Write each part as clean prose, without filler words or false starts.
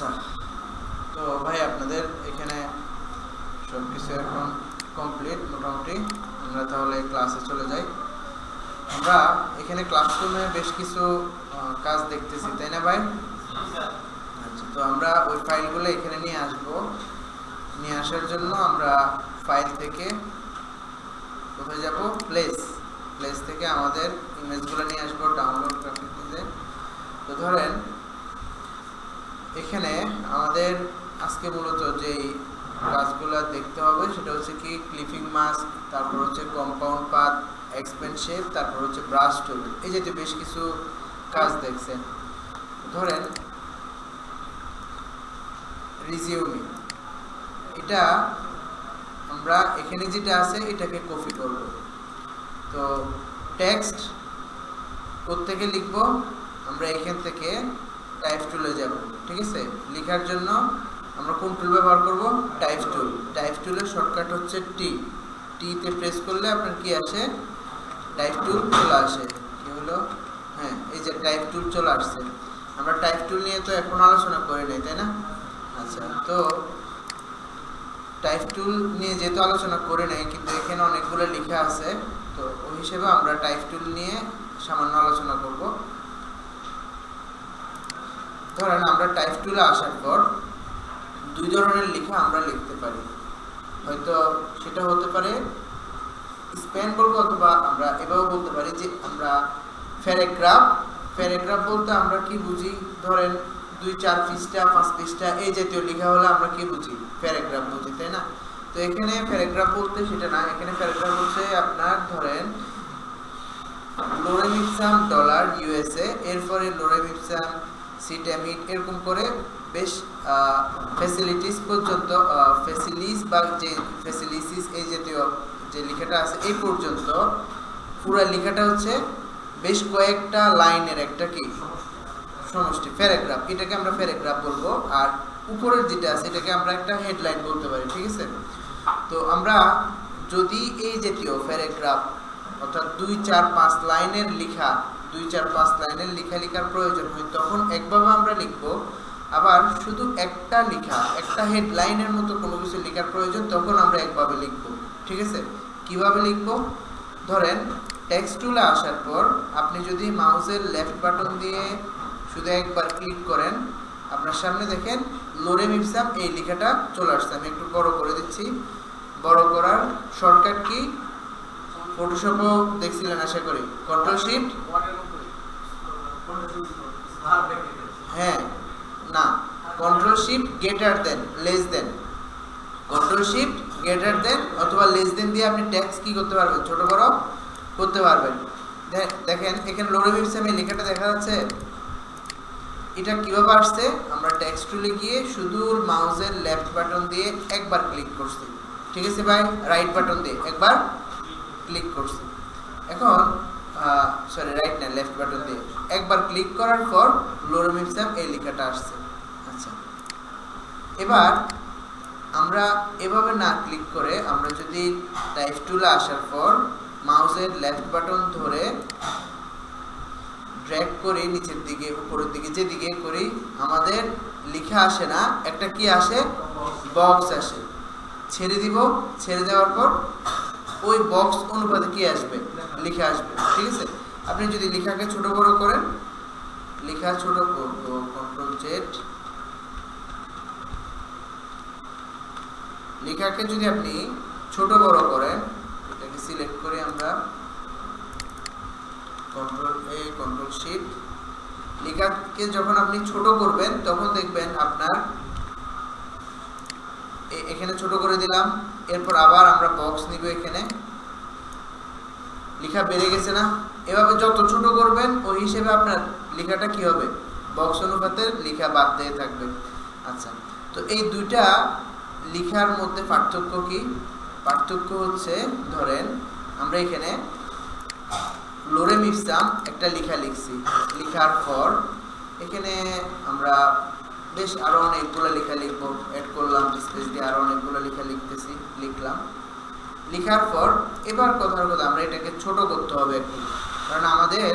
আচ্ছা, তো ভাই আপনাদের এখানে সব কিছু এখন কমপ্লিট মোটামুটি। আমরা তাহলে ক্লাসে চলে যাই। আমরা এখানে ক্লাসরুমে বেশ কিছু কাজ দেখতেছি, তাই না ভাই? আচ্ছা, তো আমরা ওই ফাইলগুলো এখানে নিয়ে আসব। নিয়ে আসার জন্য আমরা ফাইল থেকে কোথায় যাব? প্লেস থেকে আমাদের ইমেজগুলো নিয়ে আসবো ডাউনলোড গ্রাফিক্সে। তো ধরেন এখানে আমাদের আজকে মূলত যেই কাজগুলো দেখতে হবে সেটা হচ্ছে কি ক্লিপিং মাস্ক, তারপর হচ্ছে কম্পাউন্ড পাথ, এক্সপেন্ড শেপ, তারপর হচ্ছে ব্রাশ টুল। এই জাতীয় বেশ কিছু কাজ দেখছেন। ধরেন রিজিউমি, এটা আমরা এখানে যেটা আছে এটাকে কপি করব। তো টেক্সট কোত্থেকে লিখব? আমরা এখান থেকে টাইপ টুলে যাব। ঠিক আছে, লেখার জন্য আমরা কোন টুল ব্যবহার করব? টাইপ টুল। টাইপ টুলের শর্টকাট হচ্ছে টিতে প্রেস করলে আপনার কি আসে? টাইপ টুল চলে আসে। কি হলো? হ্যাঁ, এই যে টাইপ টুল চলে আসছে। আমরা টাইপ টুল নিয়ে তো এখন আলোচনা করি নাই, তাই না? আচ্ছা, তো টাইপ টুল নিয়ে যেহেতু আলোচনা করে নাই, কিন্তু এখানে অনেকগুলো লেখা আছে, তো ওই হিসেবে আমরা টাইপ টুল নিয়ে সামান্য আলোচনা করব। ধরেন আমরা টাইপ টুলে আসার পর দুই ধরনের লেখা আমরা লিখতে পারি। হয়তো সেটা হতে পারে স্প্যান বলবো, অথবা আমরা এভাবে বলতে পারি যে আমরা প্যারাগ্রাফ বলতে আমরা কি বুঝি? ধরেন 2-4 পৃষ্ঠা 5 পৃষ্ঠা এই জাতীয় লেখা হলে আমরা কি বুঝি? প্যারাগ্রাফ বুঝি, তাই না? তো এখানে প্যারাগ্রাফ বলতে সেটা না, এখানে প্যারাগ্রাফ হচ্ছে আপনার ধরেন লোরেম ইপসাম ডলার ইউএসএ, এরপরে লোরেম ইপসাম সিটেমিট, এরকম করে বেশ ফ্যাসিলিটিস পর্যন্ত, ফ্যাসিলিস বা যে ফ্যাসিলিসিস এই জাতীয় যে লেখাটা আছে এই পর্যন্ত পুরো লেখাটা হচ্ছে বেশ কয়েকটা লাইনের একটা কি সমষ্টি, প্যারাগ্রাফ। এটাকে আমরা প্যারাগ্রাফ বলবো। আর উপরের যেটা আছে এটাকে আমরা একটা হেডলাইন বলতে পারি। ঠিক আছে, তো আমরা যদি এই জাতীয় প্যারাগ্রাফ অর্থাৎ 2-4-5 লাইনের লেখা, 2-4-5 লাইনের লেখা লেখার প্রয়োজন হয় তখন একভাবে আমরা লিখবো। আবার শুধু একটা লেখা, একটা হেডলাইনের মতো কোনো কিছু লেখার প্রয়োজন তখন আমরা একভাবে লিখবো। ঠিক আছে, কিভাবে লিখবো? ধরেন টেক্সট টুলে আসার পর আপনি যদি মাউসের লেফট বাটন দিয়ে শুধু একবার ক্লিক করেন, আপনার সামনে দেখেন লোরেম ইপসাম এই লেখাটা চলে আসছে। আমি একটু বড় করে দিচ্ছি। বড় করার শর্টকাট কি? ফটোশপও দেখছিলেন আশা করি, কন্ট্রোল শিফট, হ্যাঁ না, control shift greater than, less than, control shift greater than অথবা লেস দেন দিয়ে আপনি টেক্সট কি করতে পারবেন? ছোট বড় করতে পারবেন। দেখেন এখানে লোরেম ইপসাম এই লেখাটা দেখা যাচ্ছে। এটা কিভাবে আসছে? আমরা টেক্সট টুলে গিয়ে শুধু মাউসের লেফট বাটন দিয়ে একবার ক্লিক করছি। ঠিক আছে ভাই, রাইট বাটন দিয়ে একবার ক্লিক করছি। এখন সরি, রাইট না, লেফট বাটন দিয়ে একবার ক্লিক করার পর লোরেম ইপসাম এই লেখাটা আসছে। আচ্ছা, এবার আমরা এভাবে না ক্লিক করে আমরা যদি টাইপ টুলে আসার পর মাউসের লেফট বাটন ধরে ড্র্যাগ করি নিচের দিকে উপরের দিকে, যেদিকে করি আমাদের লেখা আসে না, একটা কি আসে? বক্স আসে। ছেড়ে দিব, ছেড়ে দেওয়ার পর ওই বক্স অনুপাতে কি আসবে? লেখা আসবে। ঠিক আছে, আপনি যদি লেখাকে ছোট বড় করেন, লেখা ছোট করব, কন্ট্রোল জেড, লেখাকে যদি আপনি ছোট বড় করেন, এটাকে সিলেক্ট করে আমরা কন্ট্রোল এ, কন্ট্রোল শিফট, লেখাকে যখন আপনি ছোট করবেন তখন দেখবেন আপনার এখানে ছোট করে দিলাম। এরপর আবার আমরা বক্স নিব, এখানে লেখা বেড়ে গেছে না? এভাবে যত ছোট করবেন ওই হিসেবে আপনার লেখাটা কি হবে? বক্স অনুপাতে লেখা বাদ দিয়ে থাকবে। আচ্ছা, তো এই দুইটা লেখার মধ্যে পার্থক্য কি? পার্থক্য হচ্ছে ধরেন আমরা এখানে লোরেম ইপসাম একটা লেখা লিখছি, লেখার পর এখানে আমরা বেশ আরো অনেকগুলো লেখা লিখবো, এড করলাম স্পেস দিয়ে, আরো অনেকগুলো লেখা লিখলাম। লেখার পর এবার কথার কথা আমরা এটাকে ছোট করতে হবে একটু, কারণ আমাদের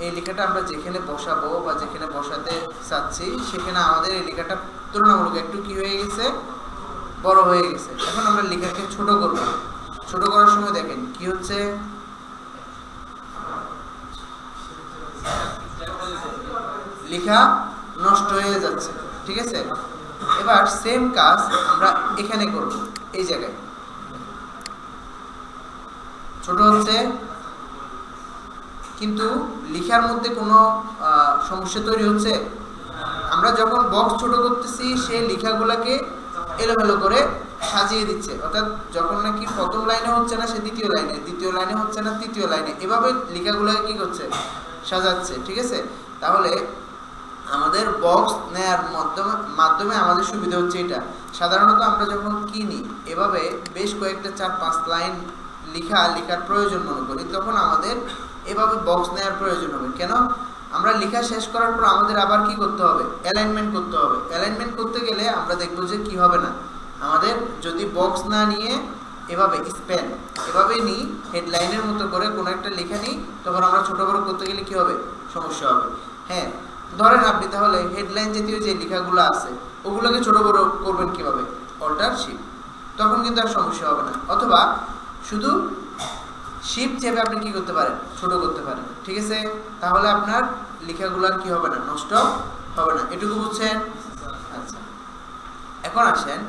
এই লেখাটা আমরা যেখানে বসাবো বা যেখানে বসাতে চাচ্ছি সেখানে আমাদের এই লেখাটা তুলনামূলক একটু কি হয়ে গেছে, বড় হয়ে গেছে। এখন আমরা লেখাকে ছোট করব। ছোট করার সময় দেখেন কি হচ্ছে, লেখা নষ্ট হয়ে যাচ্ছে, ঠিক আছে। এবার সেম কাজ আমরা এখানে করব, এই জায়গায় ছোট হচ্ছে কিন্তু লেখার মধ্যে কোনো সমস্যা তৈরি হচ্ছে। আমরা যখন বক্স ছোট করতেছি সে লেখাগুলোকে এলোমেলো করে সাজিয়ে দিচ্ছে, অর্থাৎ যখন নাকি প্রথম লাইনে হচ্ছে না সে দ্বিতীয় লাইনে, দ্বিতীয় লাইনে হচ্ছে না তৃতীয় লাইনে, এভাবে লেখাগুলোকে কি করছে, সাজাচ্ছে, ঠিক আছে। তাহলে আমাদের বক্স নেয়ার মাধ্যমে আমাদের সুবিধা হচ্ছে এটা। সাধারণত আমরা যখন কিনি এভাবে বেশ কয়েকটা 4-5 লাইন লেখার প্রয়োজন মনে করি, তখন আমাদের এভাবে বক্স নেয়ার প্রয়োজন হবে। কেন? আমরা লেখা শেষ করার পর আমাদের আবার কি করতে হবে, অ্যালাইনমেন্ট করতে হবে। অ্যালাইনমেন্ট করতে গেলে আমরা দেখবো যে কি হবে না, আমাদের যদি বক্স না নিয়ে এভাবে স্প্যান এভাবে নিই, হেডলাইনের মতো করে কোনো একটা লেখা নিই, তখন আমরা ছোট বড় করতে গেলে কি হবে, সমস্যা হবে। হ্যাঁ, ধরেন আপনি তাহলে হেডলাইন জাতীয় যে লেখাগুলো আছে ওগুলোকে ছোট বড় করবেন কিভাবে, অল্টার শিফট, তখন কিন্তু আর সমস্যা হবে না। অথবা শুধু শিফট চেপে আপনি কি করতে পারেন, ছোট করতে পারেন, ঠিক আছে। তাহলে আপনার লেখাগুলোর কি হবে না, নষ্ট হবে না। এটুকু বুঝছেন? আচ্ছা, এখন আসেন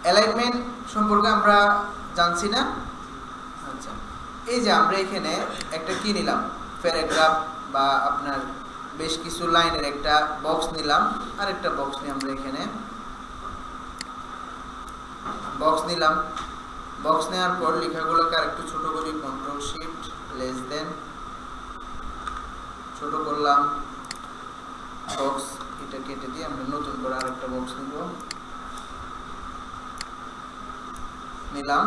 অ্যালাইনমেন্ট সম্পর্কে আমরা জানছি না। আচ্ছা, এই যে আমরা এখানে একটা কি নিলাম, প্যারাগ্রাফ বা আপনার বেশ কিছু লাইনের একটা বক্স নিলাম, আর একটা বক্স নিয়ে আমরা এখানে বক্স নিলাম। বক্স নেওয়ার পর লেখাগুলোকে আর একটু ছোট করি, কন্ট্রোল শিফট লেস দেন, ছোট করলাম বক্স, এটা কেটে দিয়ে আমরা নতুন করে আরেকটা বক্স নিলাম।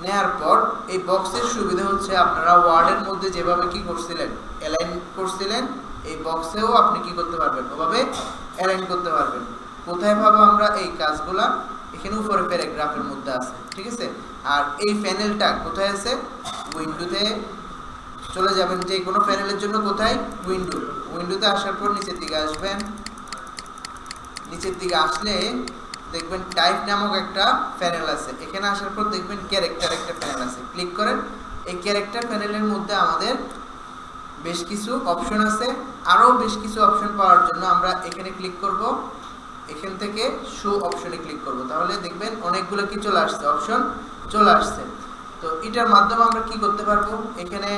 নেয়ার পর এই বক্সের সুবিধা হচ্ছে আপনারা ওয়ার্ডের মধ্যে যেভাবে কি করছিলেন, অ্যালাইন করছিলেন, এই বক্সেও আপনি কি করতে পারবেন, ওভাবে অ্যালাইন করতে পারবেন। কোথায় পাবো আমরা এই কাজগুলা? এখানে উপরে প্যারাগ্রাফের মধ্যে আছে, ঠিক আছে। আর এই প্যানেলটা কোথায় আছে? উইন্ডোতে চলে যাবেন, যে কোনো প্যানেলের জন্য কোথায়, উইন্ডোতে আসার পর নিচের দিকে আসবেন। নিচের দিকে আসলে দেখবেন টাইপ নামক একটা প্যানেল আছে, এখানে আসার পর দেখবেন ক্যারেক্টার একটা প্যানেল আছে, ক্লিক করেন। এই ক্যারেক্টার প্যানেলের মধ্যে আমাদের বেশ কিছু অপশন আছে। আরও বেশ কিছু অপশন পাওয়ার জন্য আমরা এখানে ক্লিক করব, এখান থেকে শো অপশনে ক্লিক করব, তাহলে দেখবেন অনেকগুলো কি চলে আসছে, অপশন চলে আসছে। তো এটার মাধ্যমে আমরা কি করতে পারবো, এখানে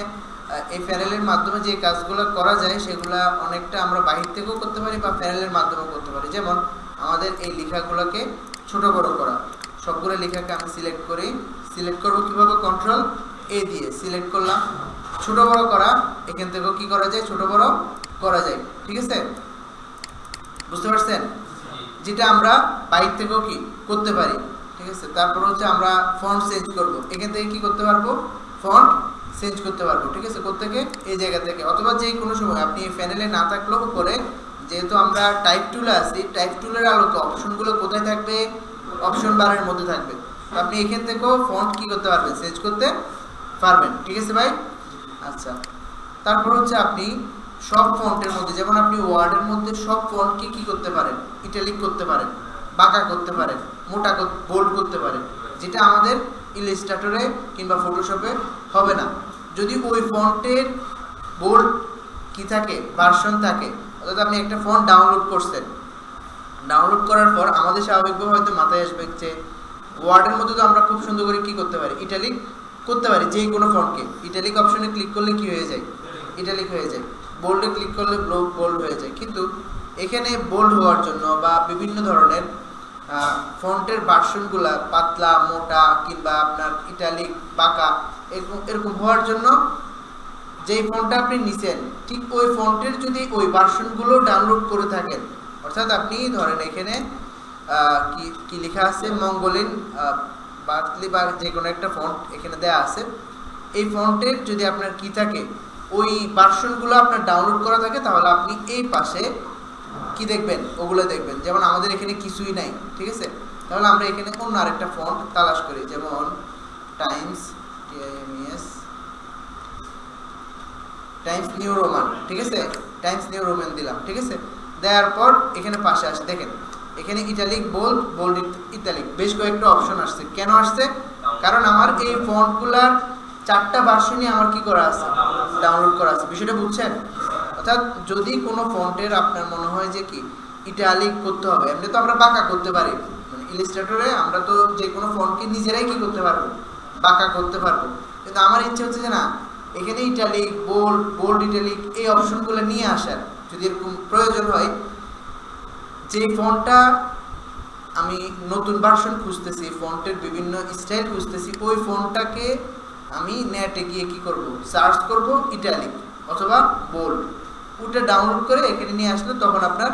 এই প্যানেলের মাধ্যমে যে কাজগুলো করা যায় সেগুলা অনেকটা আমরা বাহির থেকেও করতে পারি বা প্যানেলের মাধ্যমেও করতে পারি। যেমন আমাদের এই লেখাগুলোকে ছোট বড় করা, সবগুলো লেখাকে আমি সিলেক্ট করব কিভাবে, কন্ট্রোল এ দিয়ে সিলেক্ট করলাম। ছোট বড় করা, এখান থেকেও কি করা যায়, ছোট বড় করা যায়, ঠিক আছে। বুঝতে পারছেন? যেটা আমরা বাইর থেকেও কি করতে পারি, ঠিক আছে। তারপর হচ্ছে আমরা ফন্ট চেঞ্জ করব, এখান থেকে কি করতে পারবো, ফন্ট চেঞ্জ করতে পারবো, ঠিক আছে। কোত্থেকে? এই জায়গা থেকে। অথবা যে কোনো সময় আপনি এই প্যানেলে না থাকলেও উপরে যেহেতু আমরা টাইপ টুলে আছি, টাইপ টুলের আলোকে অপশনগুলো কোথায় থাকবে, অপশন বারের মধ্যে থাকবে। তো আপনি এখান থেকেও ফন্ট কি করতে পারবেন, চেঞ্জ করতে পারবেন, ঠিক আছে ভাই। আচ্ছা, তারপর হচ্ছে আপনি সব ফন্টের মধ্যে, যেমন আপনি ওয়ার্ডের মধ্যে সব ফন্টকে কি করতে পারেন, ইটালিক করতে পারেন, বাঁকা করতে পারেন, মোটা বোল্ড করতে পারেন, যেটা আমাদের ইলাস্ট্রেটরে কিংবা ফটোশপে হবে না। যদি ওই ফন্টের বোল্ড কি থাকে, ভার্সন থাকে, অর্থাৎ আপনি একটা ফন্ট ডাউনলোড করছেন, ডাউনলোড করার পর আমাদের স্বাভাবিকভাবে হয়তো মাথায় আসবে যে ওয়ার্ডের মধ্যে তো আমরা খুব সুন্দর করে কি করতে পারি, ইটালিক করতে পারি, যে কোনো ফন্টকে ইটালিক অপশনে ক্লিক করলে কি হয়ে যায়, ইটালিক হয়ে যায়। বোল্ডে ক্লিক করলে বোল্ড হয়ে যায়। কিন্তু এখানে বোল্ড হওয়ার জন্য বা বিভিন্ন ধরনের ফন্টের ভার্সনগুলা পাতলা, মোটা কিংবা আপনার ইটালিক, বাঁকা এরকম হওয়ার জন্য যেই ফন্টটা আপনি নিছেন ঠিক ওই ফন্টের যদি ওই ভার্সনগুলো ডাউনলোড করে থাকেন, অর্থাৎ আপনি ধরেন এখানে কি লেখা আছে, মঙ্গলিন বার্থলি বা যে কোনো একটা ফন্ট এখানে দেয়া আছে, এই ফন্টের যদি আপনার কি থাকে, ওই ভার্সনগুলো আপনার ডাউনলোড করা থাকে, তাহলে আপনি এই পাশে কি দেখবেন, ওগুলো দেখবেন। যেমন আমাদের এখানে কিছুই নাই, ঠিক আছে। তাহলে আমরা এখানে অন্য আরেকটা ফন্ট তালাশ করি, যেমন টাইমস, টাইমস নিউ রোমান, ঠিক আছে, টাইমস নিউ রোমান দিলাম, ঠিক আছে। দেওয়ার পর এখানে পাশে আসে দেখেন এখানে ইটালিক, বোল্ড, বোল্ড ইটালিক বেশ কয়েকটা অপশন আসছে। কেন আসছে? কারণ আমার এই ফন্টগুলার 4টা ভার্সনই আমার কি করা আছে, ডাউনলোড করা আছে। বিষয়টা বুঝছেন? অর্থাৎ যদি কোনো ফন্টের আপনার মনে হয় যে কি ইটালিক করতে হবে, এমনি তো আমরা বাঁকা করতে পারি, মানে ইলাস্ট্রেটরে আমরা তো যে কোনো ফন্টকে নিজেরাই কি করতে পারবো, বাঁকা করতে পারবো। কিন্তু আমার ইচ্ছে হচ্ছে যে না, এখানে ইটালিক, বোল্ড, বোল্ড ইটালিক এই অপশনগুলো নিয়ে আসার, যদি এরকম প্রয়োজন হয়, যে ফন্টটা আমি নতুন ভার্সন খুঁজতেছি, ফন্টের বিভিন্ন স্টাইল খুঁজতেছি, ওই ফন্টটাকে আমি নেটে গিয়ে কি করব, সার্চ করব ইটালিক অথবা বোল্ড, ওটা ডাউনলোড করে এখানে নিয়ে আসলে তখন আপনার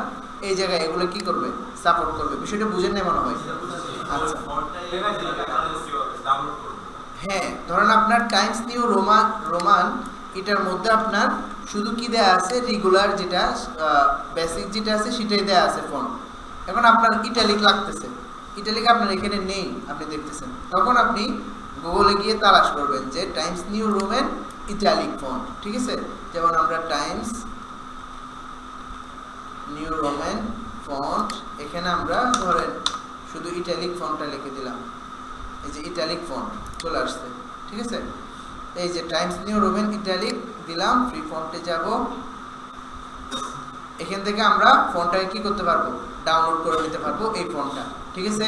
এই জায়গায় এগুলো কি করবে, সাপোর্ট করবে। বিষয়টা বুঝেন না মনে হয়? আচ্ছা, হ্যাঁ, ধরেন আপনার টাইমস নিউ রোমান এটার মধ্যে আপনার শুধু কি দেয়া আছে, রেগুলার যেটা বেসিক যেটা আছে সেটাই দেয়া আছে ফন্ট। এখন আপনার ইটালিক লাগতেছে, ইটালিক আপনার এখানে নেই, আপনি দেখতেছেন, তখন আপনি গুগলে গিয়ে তালাশ করবেন যে Times new Roman italic font, ঠিক আছে। যেমন আমরা টাইমস নিউ রোমান ফন্ট, এখানে আমরা ধরেন শুধু ইটালিক ফন্টটা লিখে দিলাম, এই যে ইটালিক ফন্ট চলে আসছে, ঠিক আছে। এই যে টাইমস নিউ রোমান ইটালিক দিলাম, ফ্রি ফন্টে যাব, এখান থেকে আমরা ফন্টটাকে কি করতে পারবো, ডাউনলোড করে নিতে পারবো এই ফন্টটা, ঠিক আছে।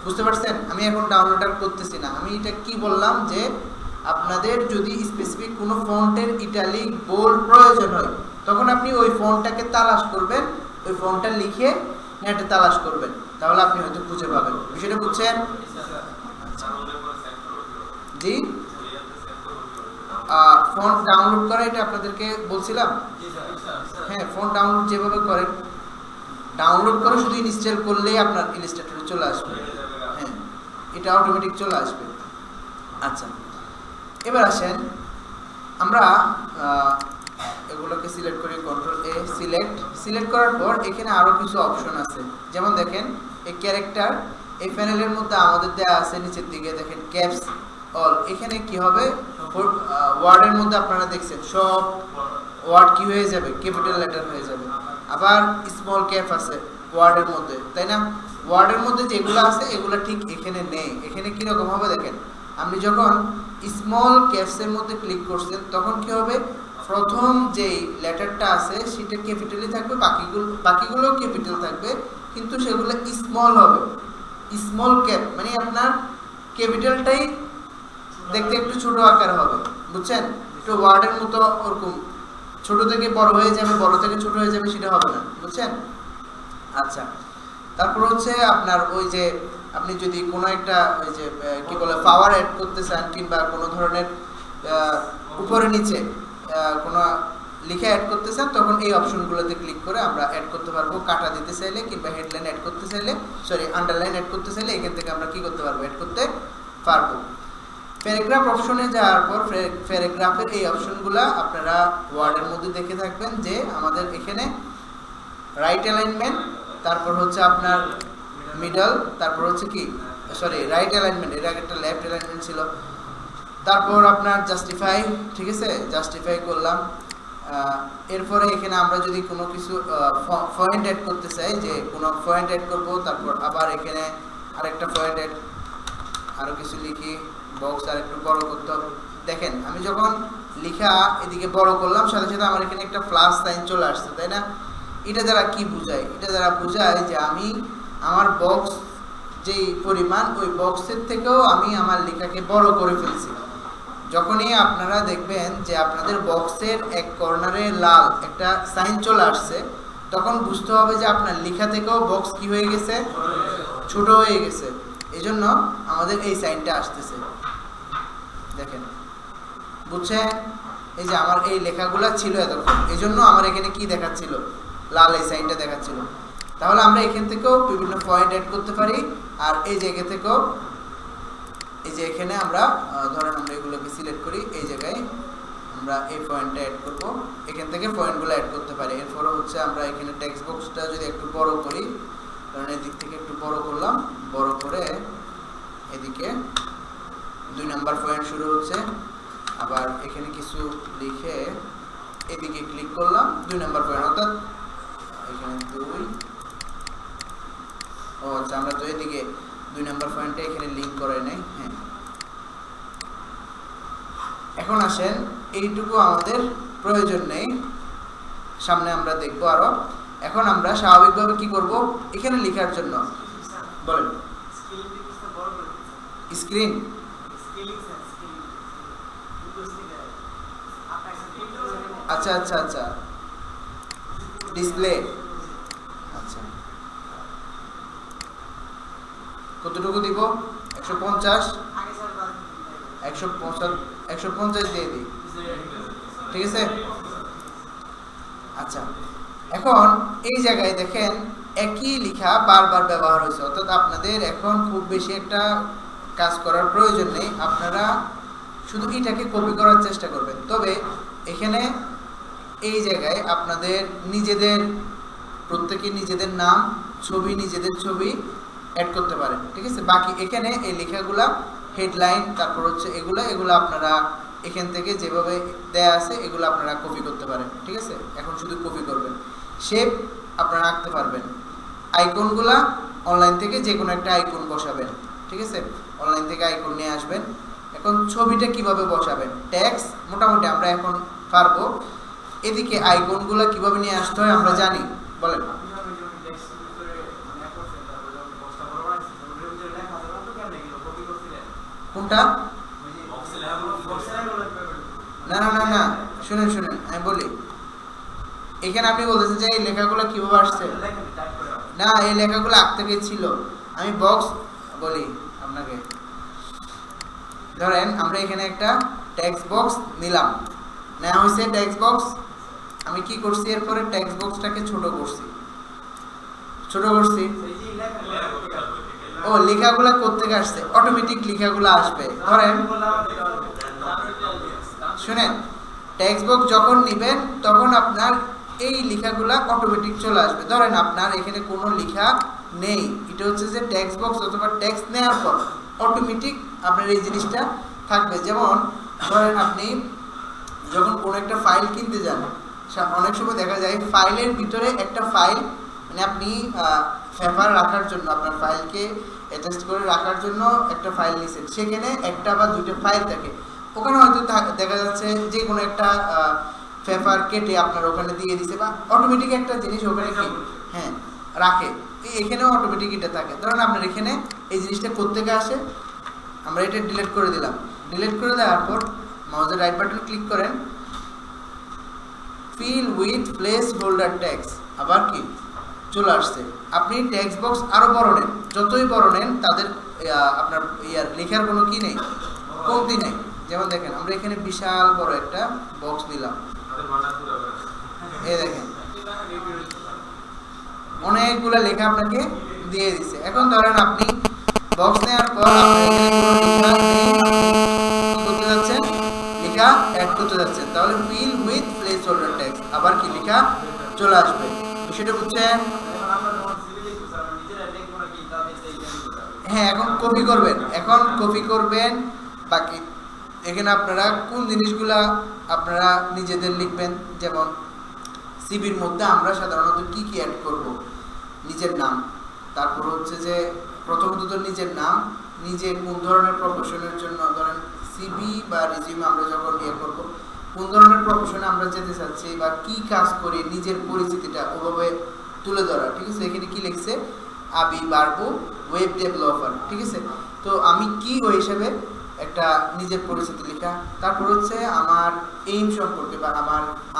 বুঝতে পারছেন? আমি এখন ডাউনলোড আর করতেছি না, আমি এটা কি বললাম যে আপনাদের যদি স্পেসিফিক কোনো ফন্টের ইটালিক, বোল্ড প্রয়োজন হয়, তখন আপনি ওই ফন্টটাকে তালাশ করবেন, ওই ফন্টটা লিখে নেটে তালাশ করবেন, তাহলে আপনি হয়তো খুঁজে পাবেন। বিষয়টা বুঝছেন? জি, ফন্ট ডাউনলোড করা এটা আপনাদেরকে বলছিলাম। হ্যাঁ, ফন্ট ডাউনলোড যেভাবে করেন, ডাউনলোড করে শুধু ইনস্টল করলেই আপনার ইলাস্ট্রেটরে চলে আসবে, হ্যাঁ, এটা অটোমেটিক চলে আসবে। আচ্ছা, এবার আসেন আমরা এগুলোকে সিলেক্ট করি, কন্ট্রোল এ, সিলেক্ট করার পর এখানে আরো কিছু অপশন আছে। যেমন দেখেন এই ক্যারেক্টার, এই প্যানেলের মধ্যে আমাদের দেয়া আছে নিচের দিকে দেখেন ক্যাপস অল, এখানে কি হবে, ওয়ার্ডের মধ্যে আপনারা দেখছেন সব ওয়ার্ড কি হয়ে যাবে, ক্যাপিটাল লেটার হয়ে যাবে। আবার স্মল ক্যাপ আছে ওয়ার্ডের মধ্যে, তাই না? ওয়ার্ডের মধ্যে যেগুলো আছে এগুলো ঠিক এখানে নেই। এখানে কি রকম হবে দেখেন, আপনি যখন স্মল ক্যাপসের মধ্যে ক্লিক করছেন তখন কি হবে, প্রথম যেই লেটারটা আছে সেটা ক্যাপিটালই থাকবে, বাকিগুলো ক্যাপিটাল থাকবে, কিন্তু সেগুলো স্মল হবে। স্মল ক্যাপ মানে আপনার ক্যাপিটালটাই দেখতে একটু ছোট আকার হবে, বুঝছেন? একটু ওয়ার্ডের মতো ওরকম ছোট থেকে বড় হয়ে যাবে, বড় থেকে ছোট হয়ে যাবে, সেটা হবে না, বুঝছেন? আচ্ছা, তারপর হচ্ছে আপনার ওই যে আপনি যদি কোনো একটা ওই যে কি বলে পাওয়ার অ্যাড করতে চান, কিংবা কোনো ধরনের উপরে নিচে কোনো লিখে অ্যাড করতে চান, তখন এই অপশনগুলোতে ক্লিক করে আমরা অ্যাড করতে পারবো। কাটা দিতে চাইলে কিংবা হেডলাইন অ্যাড করতে চাইলে, সরি আন্ডারলাইন অ্যাড করতে চাইলে এখান থেকে আমরা কি করতে পারবো, অ্যাড করতে পারবো। প্যারাগ্রাফ অপশনে যাওয়ার পর প্যারাগ্রাফের এই অপশনগুলো আপনারা ওয়ার্ডের মধ্যে দেখে থাকবেন যে আমাদের এখানে রাইট অ্যালাইনমেন্ট, তারপর হচ্ছে আপনার মিডল, তারপর হচ্ছে কি সরি রাইট অ্যালাইনমেন্ট, এর আগে একটা লেফট অ্যালাইনমেন্ট ছিল, তারপর আপনার জাস্টিফাই, ঠিক আছে, জাস্টিফাই করলাম। এরপরে এখানে আমরা যদি কোনো কিছু পয়েন্ট অ্যাড করতে চাই, যে কোনো পয়েন্ট অ্যাড করব, তারপর আবার এখানে আরেকটা পয়েন্ট অ্যাড, আরো কিছু লিখি, বক্স আর একটু বড় করতে হবে। দেখেন আমি যখন লেখা এদিকে বড় করলাম, সাথে সাথে আমার এখানে একটা প্লাস সাইন চলে আসছে, তাই না? এটা দ্বারা কি বোঝায়? এটা দ্বারা বোঝায় যে আমি আমার বক্স যেই পরিমাণ, ওই বক্সের থেকেও আমি আমার লেখাকে বড় করে ফেলছি। যখনই আপনারা দেখবেন যে আপনাদের বক্সের এক কর্নারে লাল একটা সাইন চলে আসছে, তখন বুঝতে হবে যে আপনার লেখা থেকেও বক্স কি হয়ে গেছে, ছোট হয়ে গেছে। এই জন্য আমাদের এই সাইনটা আসতেছে, দেখেন, বুঝছেন? এই যে আমার এই লেখাগুলা ছিল এতক্ষণ, এই জন্য আমার এখানে কি দেখাচ্ছিল, লাল এই সাইনটা দেখাচ্ছিল। তাহলে আমরা এখান থেকেও বিভিন্ন পয়েন্ট অ্যাড করতে পারি, আর এই জায়গা থেকেও, এই যে এখানে আমরা ধরেন আমরা এগুলোকে সিলেক্ট করি, এই জায়গায় আমরা এই পয়েন্টটা অ্যাড করব, এখান থেকে পয়েন্টগুলো অ্যাড করতে পারি। এরপরে হচ্ছে আমরা এখানে টেক্সট বক্সটা যদি একটু বড় করি, কারণ এদিক থেকে একটু বড় করলাম, বড় করে এদিকে 2 নাম্বার পয়েন্ট শুরু হচ্ছে, আবার এখানে কিছু লিখে এদিকে ক্লিক করলাম 2 নাম্বার পয়েন্ট, অর্থাৎ এখানে 2, ও আচ্ছা আমরা তো এদিকে 2 নাম্বার পয়েন্টে এখানে লিংক করে নেই। হ্যাঁ, এখন আসেন এইটুকু আমাদের প্রয়োজন নেই, সামনে আমরা দেখবো আরো। এখন আমরা স্বাভাবিকভাবে কি করব, এখানে লেখার জন্য বলেন স্ক্রিন, আচ্ছা আচ্ছা আচ্ছা ডিসপ্লে, আচ্ছা কতটুকু দিব, 150 150 দিয়ে দিই, ঠিক আছে। আচ্ছা এখন এই জায়গায় দেখেন একই লেখা বারবার ব্যবহার হয়েছে, অর্থাৎ আপনাদের এখন খুব বেশি একটা কাজ করার প্রয়োজন নেই, আপনারা শুধু এটাকে কপি করার চেষ্টা করবেন। তবে এখানে এই জায়গায় আপনাদের নিজেদের প্রত্যেকে নিজেদের নাম, ছবি, নিজেদের ছবি অ্যাড করতে পারেন, ঠিক আছে। বাকি এখানে এই লেখাগুলা হেডলাইন, তারপর হচ্ছে এগুলো আপনারা এখান থেকে যেভাবে দেয়া আছে এগুলো আপনারা কপি করতে পারেন, ঠিক আছে। এখন শুধু কপি করবেন, শেপ আপনারা আঁকতে পারবেন, আইকনগুলা অনলাইন থেকে যে কোনো একটা আইকন বসাবেন, ঠিক আছে। অনলাইন থেকে আইকন নিয়ে আসবেন। এখন ছবিটা কিভাবে বসাবেন, ট্যাক্স মোটামুটি আমরা এখন পারবো। এদিকে আইকনগুলা কিভাবে নিয়ে আসতে হয় আমরা জানি, বলেন। কোনটা? না না না না, শুনেন শুনেন আমি বলি। এখানে আপনি বলতেছেন যে এই লেখাগুলো কিভাবে আসছে, না এই লেখাগুলো আগ থেকে ছিল। আমি বক্স বলি আপনাকে, ধরেন আমরা এখানে একটা টেক্সট বক্স নিলাম, নেওয়া হয়েছে টেক্সট বক্স। আমি কি করছি, এরপরে টেক্সট বক্সটাকে ছোট করছি, ও লেখাগুলো কোত্থেকে আসছে, অটোমেটিক লেখাগুলো আসবে। ধরেন শুনেন, টেক্সট বক্স যখন নেবেন তখন আপনার এই লেখাগুলা অটোমেটিক চলে আসবে। ধরেন আপনার এখানে কোনো লেখা নেই, এটা হচ্ছে যে টেক্সট বক্স অথবা টেক্সট নেওয়ার পর অটোমেটিক আপনার এই জিনিসটা থাকবে। যেমন ধরেন আপনি যখন কোনো একটা ফাইল কিনতে যান, অনেক সময় দেখা যায় ফাইলের ভিতরে একটা ফাইল, মানে আপনি পেপার রাখার জন্য, আপনার ফাইলকে অ্যাটাচ করে রাখার জন্য একটা ফাইল নিছেন, সেখানে একটা বা দুটো ফাইল থাকে। ওখানে হয়তো দেখা যাচ্ছে যে কোনো একটা পেপার কেটে আপনার ওখানে দিয়ে দিছে, বা অটোমেটিক একটা জিনিস ওখানে কি হ্যাঁ রাখে, এখানেও অটোমেটিক এটা থাকে। ধরুন আপনার এখানে এই জিনিসটা কোত্থেকে আসে, আমরা এটা ডিলিট করে দিলাম। ডিলিট করে দেওয়ার পর মাউসের রাইট বাটন ক্লিক করেন, fill with place holder tax, আবার কি চলে আসছে। আপনি টেক্সট বক্স আরো বড় নেন, যতই বড় নেন তাদের আপনার লেখার কোনো কি নেই, কমতি নেই। যেমন দেখেন আমরা এখানে বিশাল বড় একটা বক্স নিলাম, এই দেখেন অনেকগুলো লেখা আপনাকে দিয়ে দিছে। এখন ধরেন আপনি বক্স নেওয়ার পর করতে যাচ্ছেন, লেখা অ্যাড করতে যাচ্ছেন, তাহলে fill with place holder tax, আবার কি লেখা চলে আসবে। বিষয়টা বুঝছেন? হ্যাঁ, এখন কপি করবেন, এখন কপি করবেন। বাকি এখানে আপনারা কোন জিনিসগুলা আপনারা নিজেদের লিখবেন, যেমন সিভির মধ্যে আমরা সাধারণত কি কি অ্যাড করব, নিজের নাম, তারপর হচ্ছে যে প্রথমত তো নিজের নাম, নিজে কোন ধরনের প্রফেশনের জন্য, ধরেন সিভি বা রিজিউমে আমরা যখন ইয়ে করব, কোন ধরনের প্রফেশনে আমরা যেতে চাচ্ছি বা কি কাজ করি, নিজের পরিচিতিটা ওভাবে তুলে ধরা, ঠিক আছে। এখানে কি লিখছে, আবি বারবু ওয়েব ডেভেলপার, ঠিক আছে। তো আমি কি ওই হিসেবে একটা নিজের পরিচিতি লেখা, তারপর হচ্ছে আমার এইম সম্পর্কে বা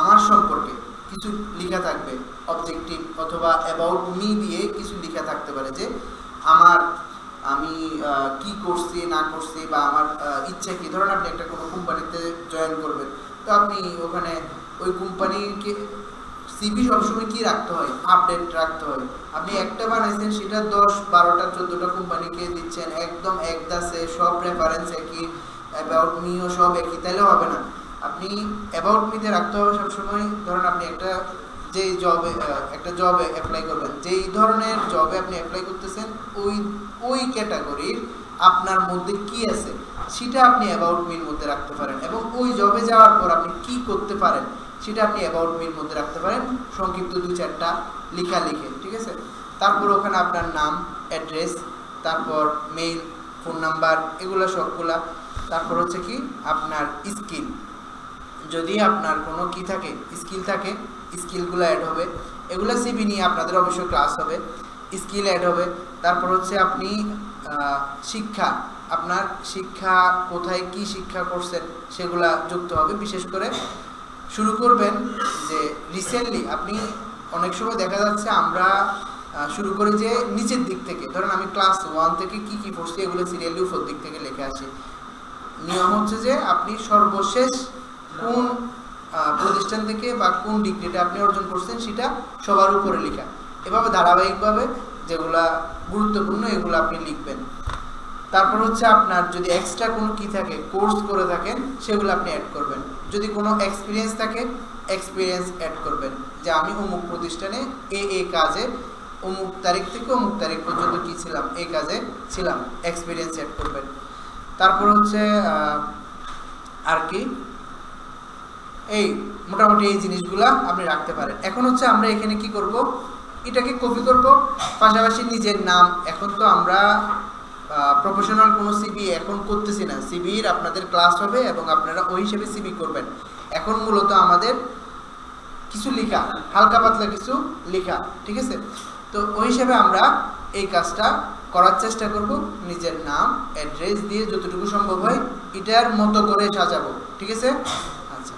আমার সম্পর্কে কিছু লেখা থাকবে, অবজেক্টিভ অথবা অ্যাবাউট মি দিয়ে কিছু লেখা থাকতে পারে, যে আমি কি করছি না করছি বা আমার ইচ্ছা কি। ধরুন আপনি একটা কোনো কোম্পানিতে জয়েন করবেন, তো আপনি ওখানে ওই কোম্পানিকে সিভি সবসময় কি রাখতে হয়, আপডেট রাখতে হয়। আপনি একটা বানাইছেন, সেটা 10, 12টা 14টা কোম্পানিকে দিচ্ছেন, একদম একদাসে সব রেফারেন্স একই, অ্যাবাউট মিও সব একই, তাহলে হবে না। আপনি অ্যাবাউট মিতে রাখতে হবে সবসময়। ধরেন আপনি একটা জবে অ্যাপ্লাই করবেন, যেই ধরনের জবে আপনি অ্যাপ্লাই করতেছেন ওই ক্যাটাগরির আপনার মধ্যে কি আছে সেটা আপনি অ্যাবাউট মির মধ্যে রাখতে পারেন, এবং ওই জবে যাওয়ার পর আপনি কি করতে পারেন সেটা আপনি অ্যাবাউট মির মধ্যে রাখতে পারেন, সংক্ষিপ্ত 2-4টা লিখে, ঠিক আছে। তারপর ওখানে আপনার নাম, অ্যাড্রেস, তারপর মেইল, ফোন নাম্বার, এগুলো সবগুলা। তারপর হচ্ছে কি আপনার স্কিল, যদি আপনার কোনো কি থাকে, স্কিল থাকে, স্কিলগুলো অ্যাড হবে। এগুলো সিভি নিয়ে আপনাদের অবশ্যই ক্লাস হবে, স্কিল অ্যাড হবে। তারপর হচ্ছে আপনি শিক্ষা, আপনার শিক্ষা কোথায় কি শিক্ষা করছেন সেগুলা যুক্ত হবে। বিশেষ করে শুরু করবেন যে রিসেন্টলি আপনি, অনেক সময় দেখা যাচ্ছে আমরা শুরু করি যে নিচের দিক থেকে, ধরেন আমি ক্লাস 1 থেকে কি কি পড়ছি এগুলো সিরিয়ালি উপর দিক থেকে লিখে আসি। নিয়ম হচ্ছে যে আপনি সর্বশেষ কোন প্রতিষ্ঠান থেকে বা কোন ডিগ্রিটা আপনি অর্জন করছেন সেটা সবার উপরে লেখা, এভাবে ধারাবাহিকভাবে যেগুলা গুরুত্বপূর্ণ এগুলো আপনি লিখবেন। তারপর হচ্ছে আপনার যদি এক্সট্রা কোনো কি থাকে, কোর্স করে থাকেন, সেগুলো আপনি অ্যাড করবেন। যদি কোনো এক্সপিরিয়েন্স থাকে, এক্সপিরিয়েন্স অ্যাড করবেন, যে আমি অমুক প্রতিষ্ঠানে এই কাজে অমুক তারিখ থেকে অমুক তারিখ পর্যন্ত কি ছিলাম, এই কাজে ছিলাম, এক্সপিরিয়েন্স অ্যাড করবেন। তারপর হচ্ছে আর কি, এই মোটামুটি এই জিনিসগুলা আপনি রাখতে পারেন। এখন হচ্ছে আমরা এখানে কি করব, এটাকে কপি করব, পাশাপাশি নিজের নাম। এখন তো আমরা প্রফেশনাল কোনো সিভি এখন করতেছি না, সিভির আপনাদের ক্লাস হবে এবং আপনারা ওই হিসেবে সিভি করবেন। এখন মূলত আমাদের কিছু লেখা, হালকা পাতলা কিছু লেখা, ঠিক আছে। তো ওই হিসেবে আমরা এই কাজটা করার চেষ্টা করব, নিজের নাম, অ্যাড্রেস দিয়ে যতটুকু সম্ভব হয় এটার মতো করে সাজাবো, ঠিক আছে। আচ্ছা,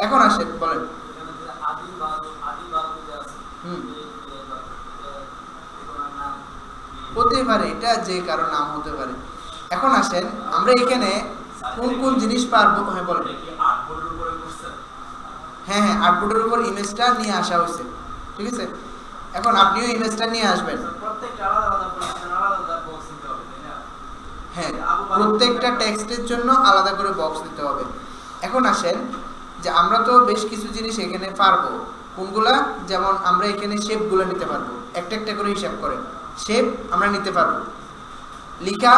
এখন আসেন, বলেন। হতে পারে, এটা যে কারো নাম হতে পারে। এখন আসেন, আমরা এখানে কোন কোন জিনিস পারবো, হ্যাঁ বলেন। হ্যাঁ, আর্টবোর্ডের উপর ইমেজটা নিয়ে আসা হয়েছে, ঠিক আছে। এখন আপনিও ইমেজটা নিয়ে আসবেন। হ্যাঁ, প্রত্যেকটা টেক্সটের জন্য আলাদা করে বক্স দিতে হবে। এখন আসেন যে আমরা তো বেশ কিছু জিনিস এখানে পারবো, কোনগুলা, যেমন আমরা এখানে শেপগুলো নিতে পারবো, একটা একটা করে হিসাব করে শেপ আমরা নিতে পারবো। লেখা,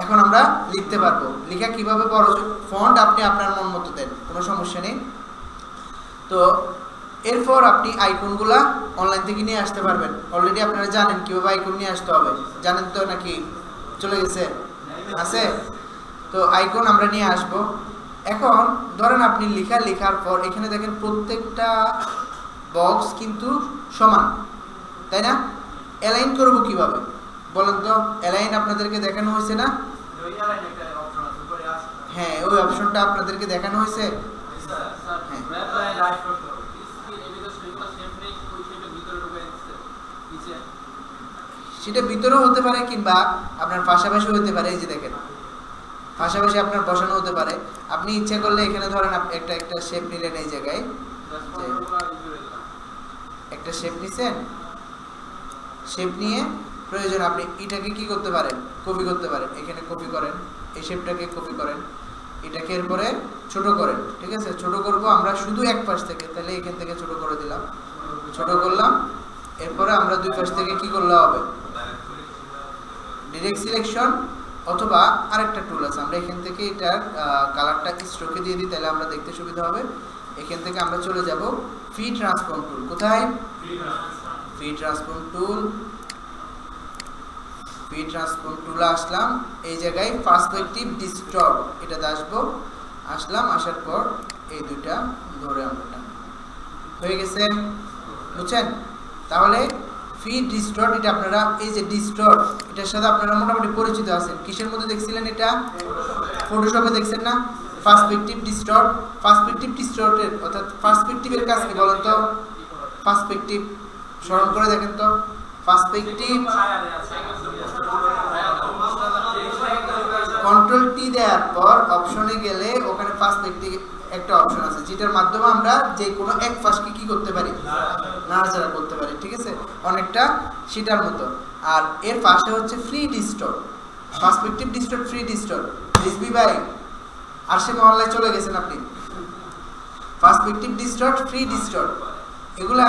এখন আমরা লিখতে পারবো। লেখা কিভাবে, বড় ফন্ট আপনি আপনার মন মতো দেন, কোনো সমস্যা নেই। তো এরপর আপনি আইকনগুলা অনলাইন থেকে নিয়ে আসতে পারবেন। অলরেডি আপনারা জানেন কিভাবে আইকন নিয়ে আসতে হবে, জানেন তো নাকি? চলে গেছে, আছে? তো আইকন আমরা নিয়ে আসব। এখন ধরেন আপনি লেখার পর এখানে দেখেন প্রত্যেকটা বক্স কিন্তু সমান, তাই না? অ্যালাইন করব কিভাবে বলেন তো? অ্যালাইন আপনাদেরকে দেখানো হয়েছে না? হ্যাঁ, ওই অপশনটা আপনাদেরকে দেখানো হয়েছে। সেটা ভিতরেও হতে পারে কিংবা আপনার পাশাপাশি হতে পারে। এই যে দেখেন, পাশাপাশি আপনার বসানো হতে পারে। আপনি ইচ্ছা করলে এখানে ধরেন একটা শেপ নিলেন, এই জায়গায় একটা শেপ নিছেন, শেপ নিয়ে প্রয়োজন আপনি এটাকে কি করতে পারেন, কপি করতে পারেন। এখানে কপি করেন, এই শেপটাকে কপি করেন, এটাকে এরপরে ছোট করেন, ঠিক আছে। ছোট করব আমরা শুধু এক পাশ থেকে, তাহলে এখান থেকে ছোট করে দিলাম, ছোট করলাম। এরপরে আমরা দুই পাশ থেকে কি করলে হবে, ডিরেক্ট সিলেকশন, অথবা আরেকটা টুল আছে, আমরা এখান থেকে এটার কালারটা স্ট্রোকে দিয়ে দিই, তাহলে আমরা দেখতে সুবিধা হবে। এখান থেকে আমরা চলে যাব ফ্রি ট্রান্সফর্ম টুল। কোথায়? ফ্রি ট্রান্সফর্ম টুল। ফ্রি ট্রান্সফর্ম টুলে আসলাম, এই জায়গায় পার্সপেক্টিভ ডিস্টর্ট এটাতে আসবো। আসলাম, আসার পর এই দুইটা ধরে আমরা হয়ে গেছে, বুঝছেন? তাহলে ফ্রি ডিস্টর্ট, এটা আপনারা এই যে ডিস্টর্ট, এটার সাথে আপনারা মোটামুটি পরিচিত আছেন। কিসের মধ্যে দেখছিলেন এটা? ফটোশপে দেখছেন না? Perspective distort. পার্সপেক্টিভ ডিস্টর্টের অর্থাৎ পার্সপেক্টিভের কাজ কি বলেন তো? পার্সপেক্টিভ স্মরণ করে দেখেন তো। পার্সপেক্টিভ, কন্ট্রোল টি দেওয়ার পর অপশনে গেলে ওখানে পার্সপেক্টিভ একটা অপশন আছে, যেটার মাধ্যমে আমরা যে কোনো এক পাশকে কি করতে পারি, নাড়াচাড়া করতে পারি, ঠিক আছে। অনেকটা সেটার মতো। আর এর পাশে হচ্ছে free distort, perspective distort, free distort. Rizvi ভাই আরশে মহল্লায় চলে গেছেন আপনি। পার্সপেক্টিভ ডিস্টর্ট, ফ্রি ডিস্টর্ট, এগুলা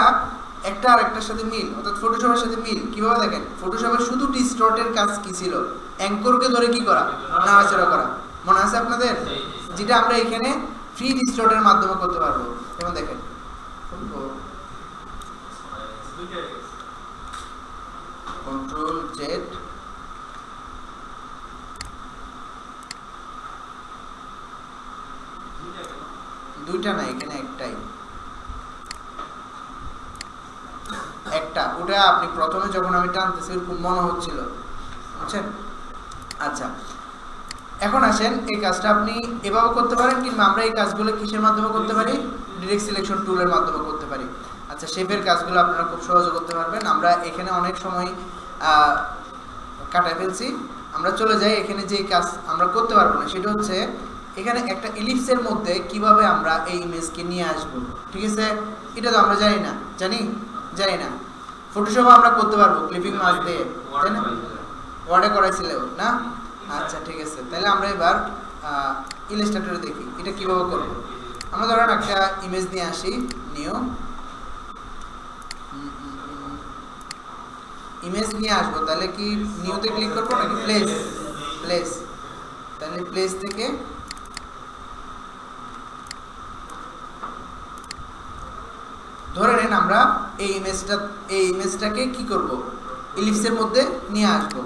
একটা আর একটার সাথে মিল, অর্থাৎ ফটোশপের সাথে মিল। কিভাবে দেখেন, ফটোশপের শুধু ডিস্টর্টের কাজ কি ছিল? অ্যাঙ্করকে ধরে কি করা, নাড়াচাড়া করা, মনে আছে আপনাদের? যেটা আমরা এখানে ফ্রি ডিস্টর্টের মাধ্যমে করতে পারবো। যেমন দেখেন, কন্ট্রোল জেড, দুইটা না, এখানে একটাই, একটা, ওটা আপনি প্রথমে যখন আমি টানতেছি এরকম মনে হচ্ছিল, বুঝছেন? আচ্ছা, এখন আসেন, এই কাজটা আপনি এভাবে করতে পারেন, কিংবা আমরা এই কাজগুলো কিসের মাধ্যমে করতে পারি? ডিরেক্ট সিলেকশন টুলের মাধ্যমে করতে পারি। আচ্ছা, শেপের কাজগুলো আপনারা খুব সহজে করতে পারবেন। আমরা এখানে অনেক সময় কাটায় ফেলছি, আমরা চলে যাই এখানে। যে কাজ আমরা করতে পারবো না সেটা হচ্ছে এখানে একটা ইলিপসের মধ্যে কিভাবে আমরা এই ইমেজকে নিয়ে আসবো, ঠিক আছে? এটা তো আমরা জানি না, জানি না। ফটোশপে আমরা করতে পারবো ক্লিপিং মাস্ক দিয়ে, তাই না? ওয়ার্ডে করাইছিল না? আচ্ছা, ঠিক আছে, তাহলে আমরা এবার ইলাস্ট্রেটরে দেখি এটা কিভাবে করব। আমরা ধরেন একটা ইমেজ নিয়ে আসি, নিউ ইমেজ নিয়ে আসবো, তাহলে কি নিউতে ক্লিক করবো নাকি প্লেস? তাহলে প্লেস থেকে ধরে নেন আমরা এই ইমেজটাকে কি করব? ইলিপসের মধ্যে নিয়ে আসবো।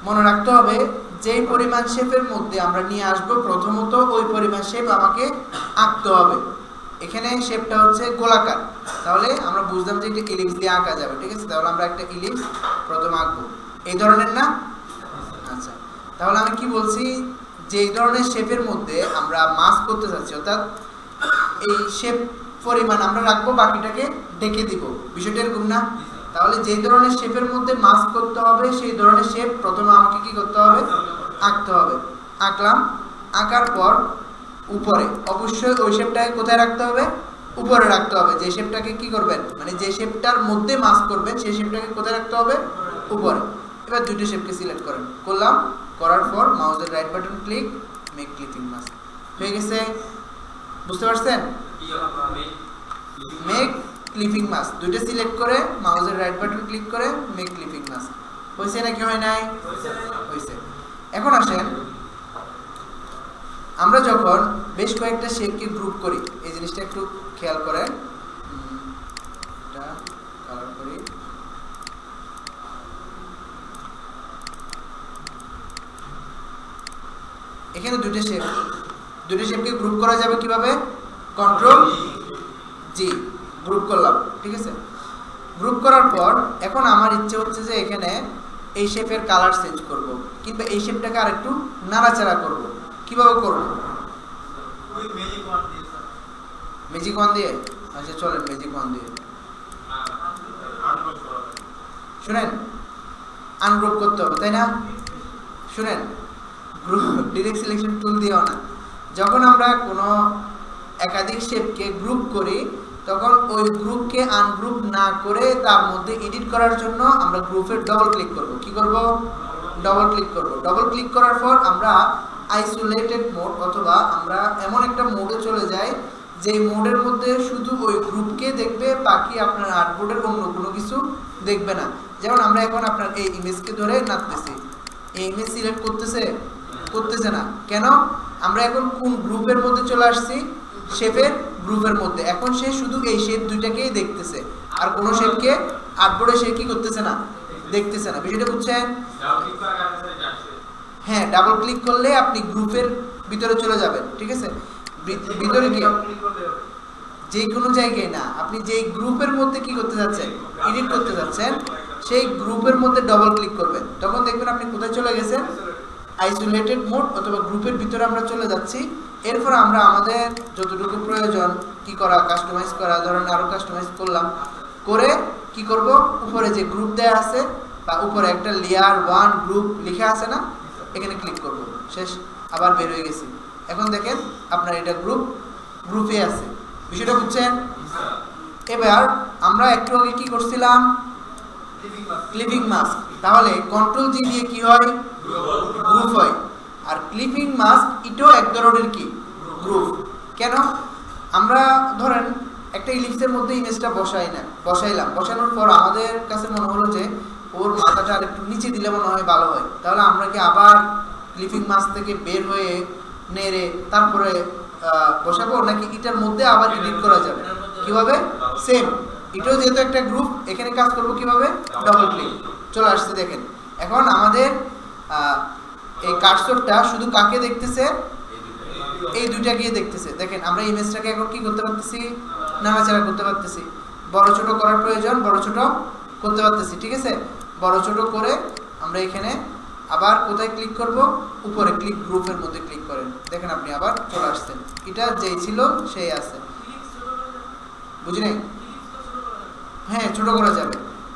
মনে রাখতে হবে যেই পরিমাণ শেপের মধ্যে আমরা নিয়ে আসবো, প্রথমত ওই পরিমাণ শেপ আমাকে আঁকতে হবে। এখানে শেপটা হচ্ছে গোলাকার, তাহলে আমরা বুঝলাম যে এটা ইলিপস দিয়ে আঁকা যাবে, ঠিক আছে? তাহলে আমরা একটা ইলিপস প্রথমে আঁকবো, এই ধরনের না? আচ্ছা, তাহলে আমি কি বলছি, যে এই ধরনের শেপের মধ্যে আমরা মাস্ক করতে চাচ্ছি, অর্থাৎ এই শেপ পরিমাণ আমরা রাখবো, বাকিটাকে ঢেকে দিব, বিষয়টা এরকম না? তাহলে যে ধরনের শেপের মধ্যে মাস্ক করতে হবে সেই ধরনের শেপ প্রথমে আমাকে কি করতে হবে? আঁকতে হবে। আঁকলাম, আঁকার পর উপরে অবশ্যই ওই শেপটাকে কোথায় রাখতে হবে? উপরে রাখতে হবে। যে শেপটাকে কি করবেন, মানে যে শেপটার মধ্যে মাস্ক করবেন সেই শেপটাকে কোথায় রাখতে হবে? উপরে। এবার দুটো শেপকে সিলেক্ট করেন, করলাম, করার পর মাউসের right button click, make clipping mask হয়ে গেছে। বুঝতে পারছেন? মেক ক্লিপিং মাস্ক দুইটা সিলেক্ট করে মাউসের রাইট বাটন ক্লিক করে মেক ক্লিপিং মাস্ক হয়েছে নাকি হয় নাই? হয়েছে। এখন আসেন, আমরা যখন বেশ কয়েকটা শেপকে গ্রুপ করি, এই জিনিসটা একটু খেয়াল করেন, এটা কালার করি। এখানে দুটো শেপকে গ্রুপ করা যাবে কিভাবে? কন্ট্রোল জি, গ্রুপ করলাম, ঠিক আছে? গ্রুপ করার পর এখন আমার ইচ্ছে হচ্ছে যে এখানে এই শেপের কালার চেঞ্জ করব, কিংবা এই শেপটাকে আরেকটু নাড়াচাড়া করব। কিভাবে করব? ম্যাজিক ওয়ান দিয়ে? আচ্ছা, চলেন ম্যাজিক ওয়ান দিয়ে। শুনেন, আনগ্রুপ করতে হবে, তাই না? শুনেন, গ্রুপ ডিরেক্ট সিলেকশন টুল দিয়েও না। যখন আমরা কোনো একাধিক শেপকে গ্রুপ করি তখন ওই গ্রুপকে আনগ্রুপ না করে তার মধ্যে এডিট করার জন্য আমরা গ্রুপের ডবল ক্লিক করব। কি করব? ডবল ক্লিক করব। ডবল ক্লিক করার পর আমরা আইসোলেটেড মোড, অথবা আমরা এমন একটা মোডে চলে যাই যে মোডের মধ্যে শুধু ওই গ্রুপকে দেখবে, বাকি আপনার আর্টবোর্ডের অন্য কোনো কিছু দেখবে না। যেমন আমরা এখন আপনার এই ইমেজকে ধরে নাচতেছি, এই ইমেজ সিলেক্ট করতেছে না কেন? আমরা এখন কোন গ্রুপের মধ্যে চলে আসছি? শেপের গ্রুপের মধ্যে। এখন সে শুধু এই শেপ দুইটাকেই দেখতেছে, আর কোনো শেপকে আর্টবোর্ডে সে কি করতেছে না, দেখতেছে না। বিষয়টা বুঝছেন? হ্যাঁ, ডাবল ক্লিক করলে আপনি গ্রুপের ভিতরে চলে যাবেন, ঠিক আছে? ভিতরে কি যে কোনো জায়গায় না, আপনি যেই গ্রুপের মধ্যে কি করতে যাচ্ছেন, এডিট করতে যাচ্ছেন, সেই গ্রুপের মধ্যে ডবল ক্লিক করবেন, তখন দেখবেন আপনি কোথায় চলে গেছেন? আইসোলেটেড মোড অথবা গ্রুপের ভিতরে আমরা চলে যাচ্ছি। এরপর আমরা আমাদের যতটুকু প্রয়োজন কি করা, কাস্টমাইজ করা, ধরেন আরো কাস্টমাইজ করলাম, করে কি করব, উপরে যে গ্রুপ দেয়া আছে বা উপরে একটা লেয়ার 1 গ্রুপ লেখা আছে না, এখানে ক্লিক করব, শেষ, আবার বের হয়ে গেছি। এখন দেখেন আপনার এটা গ্রুপে আছে। বিষয়টা বুঝছেন? এবার আমরা একটু আগে কি করছিলাম? Clipping mask. তাহলে কন্ট্রোল জি দিয়ে কি হয়? গ্রুপ হয়। আর ক্লিপিং মাস্ক এটাও এক ধরনের কি গ্রুপ। কেন? আমরা ধরেন একটা ইলিপসের মধ্যে ইমেজটা বসাইলাম, বসানোর পর আমাদের কাছে মনে হলো যে ওর মাথাটা আর একটু নিচে দিলে মনে হয় ভালো হয়। তাহলে আমরা কি আবার ক্লিপিং মাস্ক থেকে বের হয়ে নেড়ে তারপরে বসাবো, নাকি এটার মধ্যে আবার এডিট করা যাবে? কি কিভাবে সেম, এটাও যেহেতু একটা গ্রুপ, এখানে কাজ করব কিভাবে ডবল ক্লিক, চলে আসছে দেখেন। এখন আমাদের এই কার্সরটা শুধু কাকে দেখতেছে, এই দুইটা গিয়ে দেখতেছে। দেখেন আমরা ইমেজটাকে এখন কি করতে পারতেছি, নাড়াচাড়া করতে পারতেছি, বড় ছোট করার প্রয়োজন বড় ছোট করতে পারতেছি, ঠিক আছে। বড় ছোট করে আমরা এখানে আবার কোথায় ক্লিক করব, উপরে ক্লিক গ্রুপের মধ্যে ক্লিক করেন, দেখেন আপনি আবার চলে আসছেন, এটা যেই ছিল সেই আছে, বুঝি নাই? হ্যাঁ ছোট করা যাবে।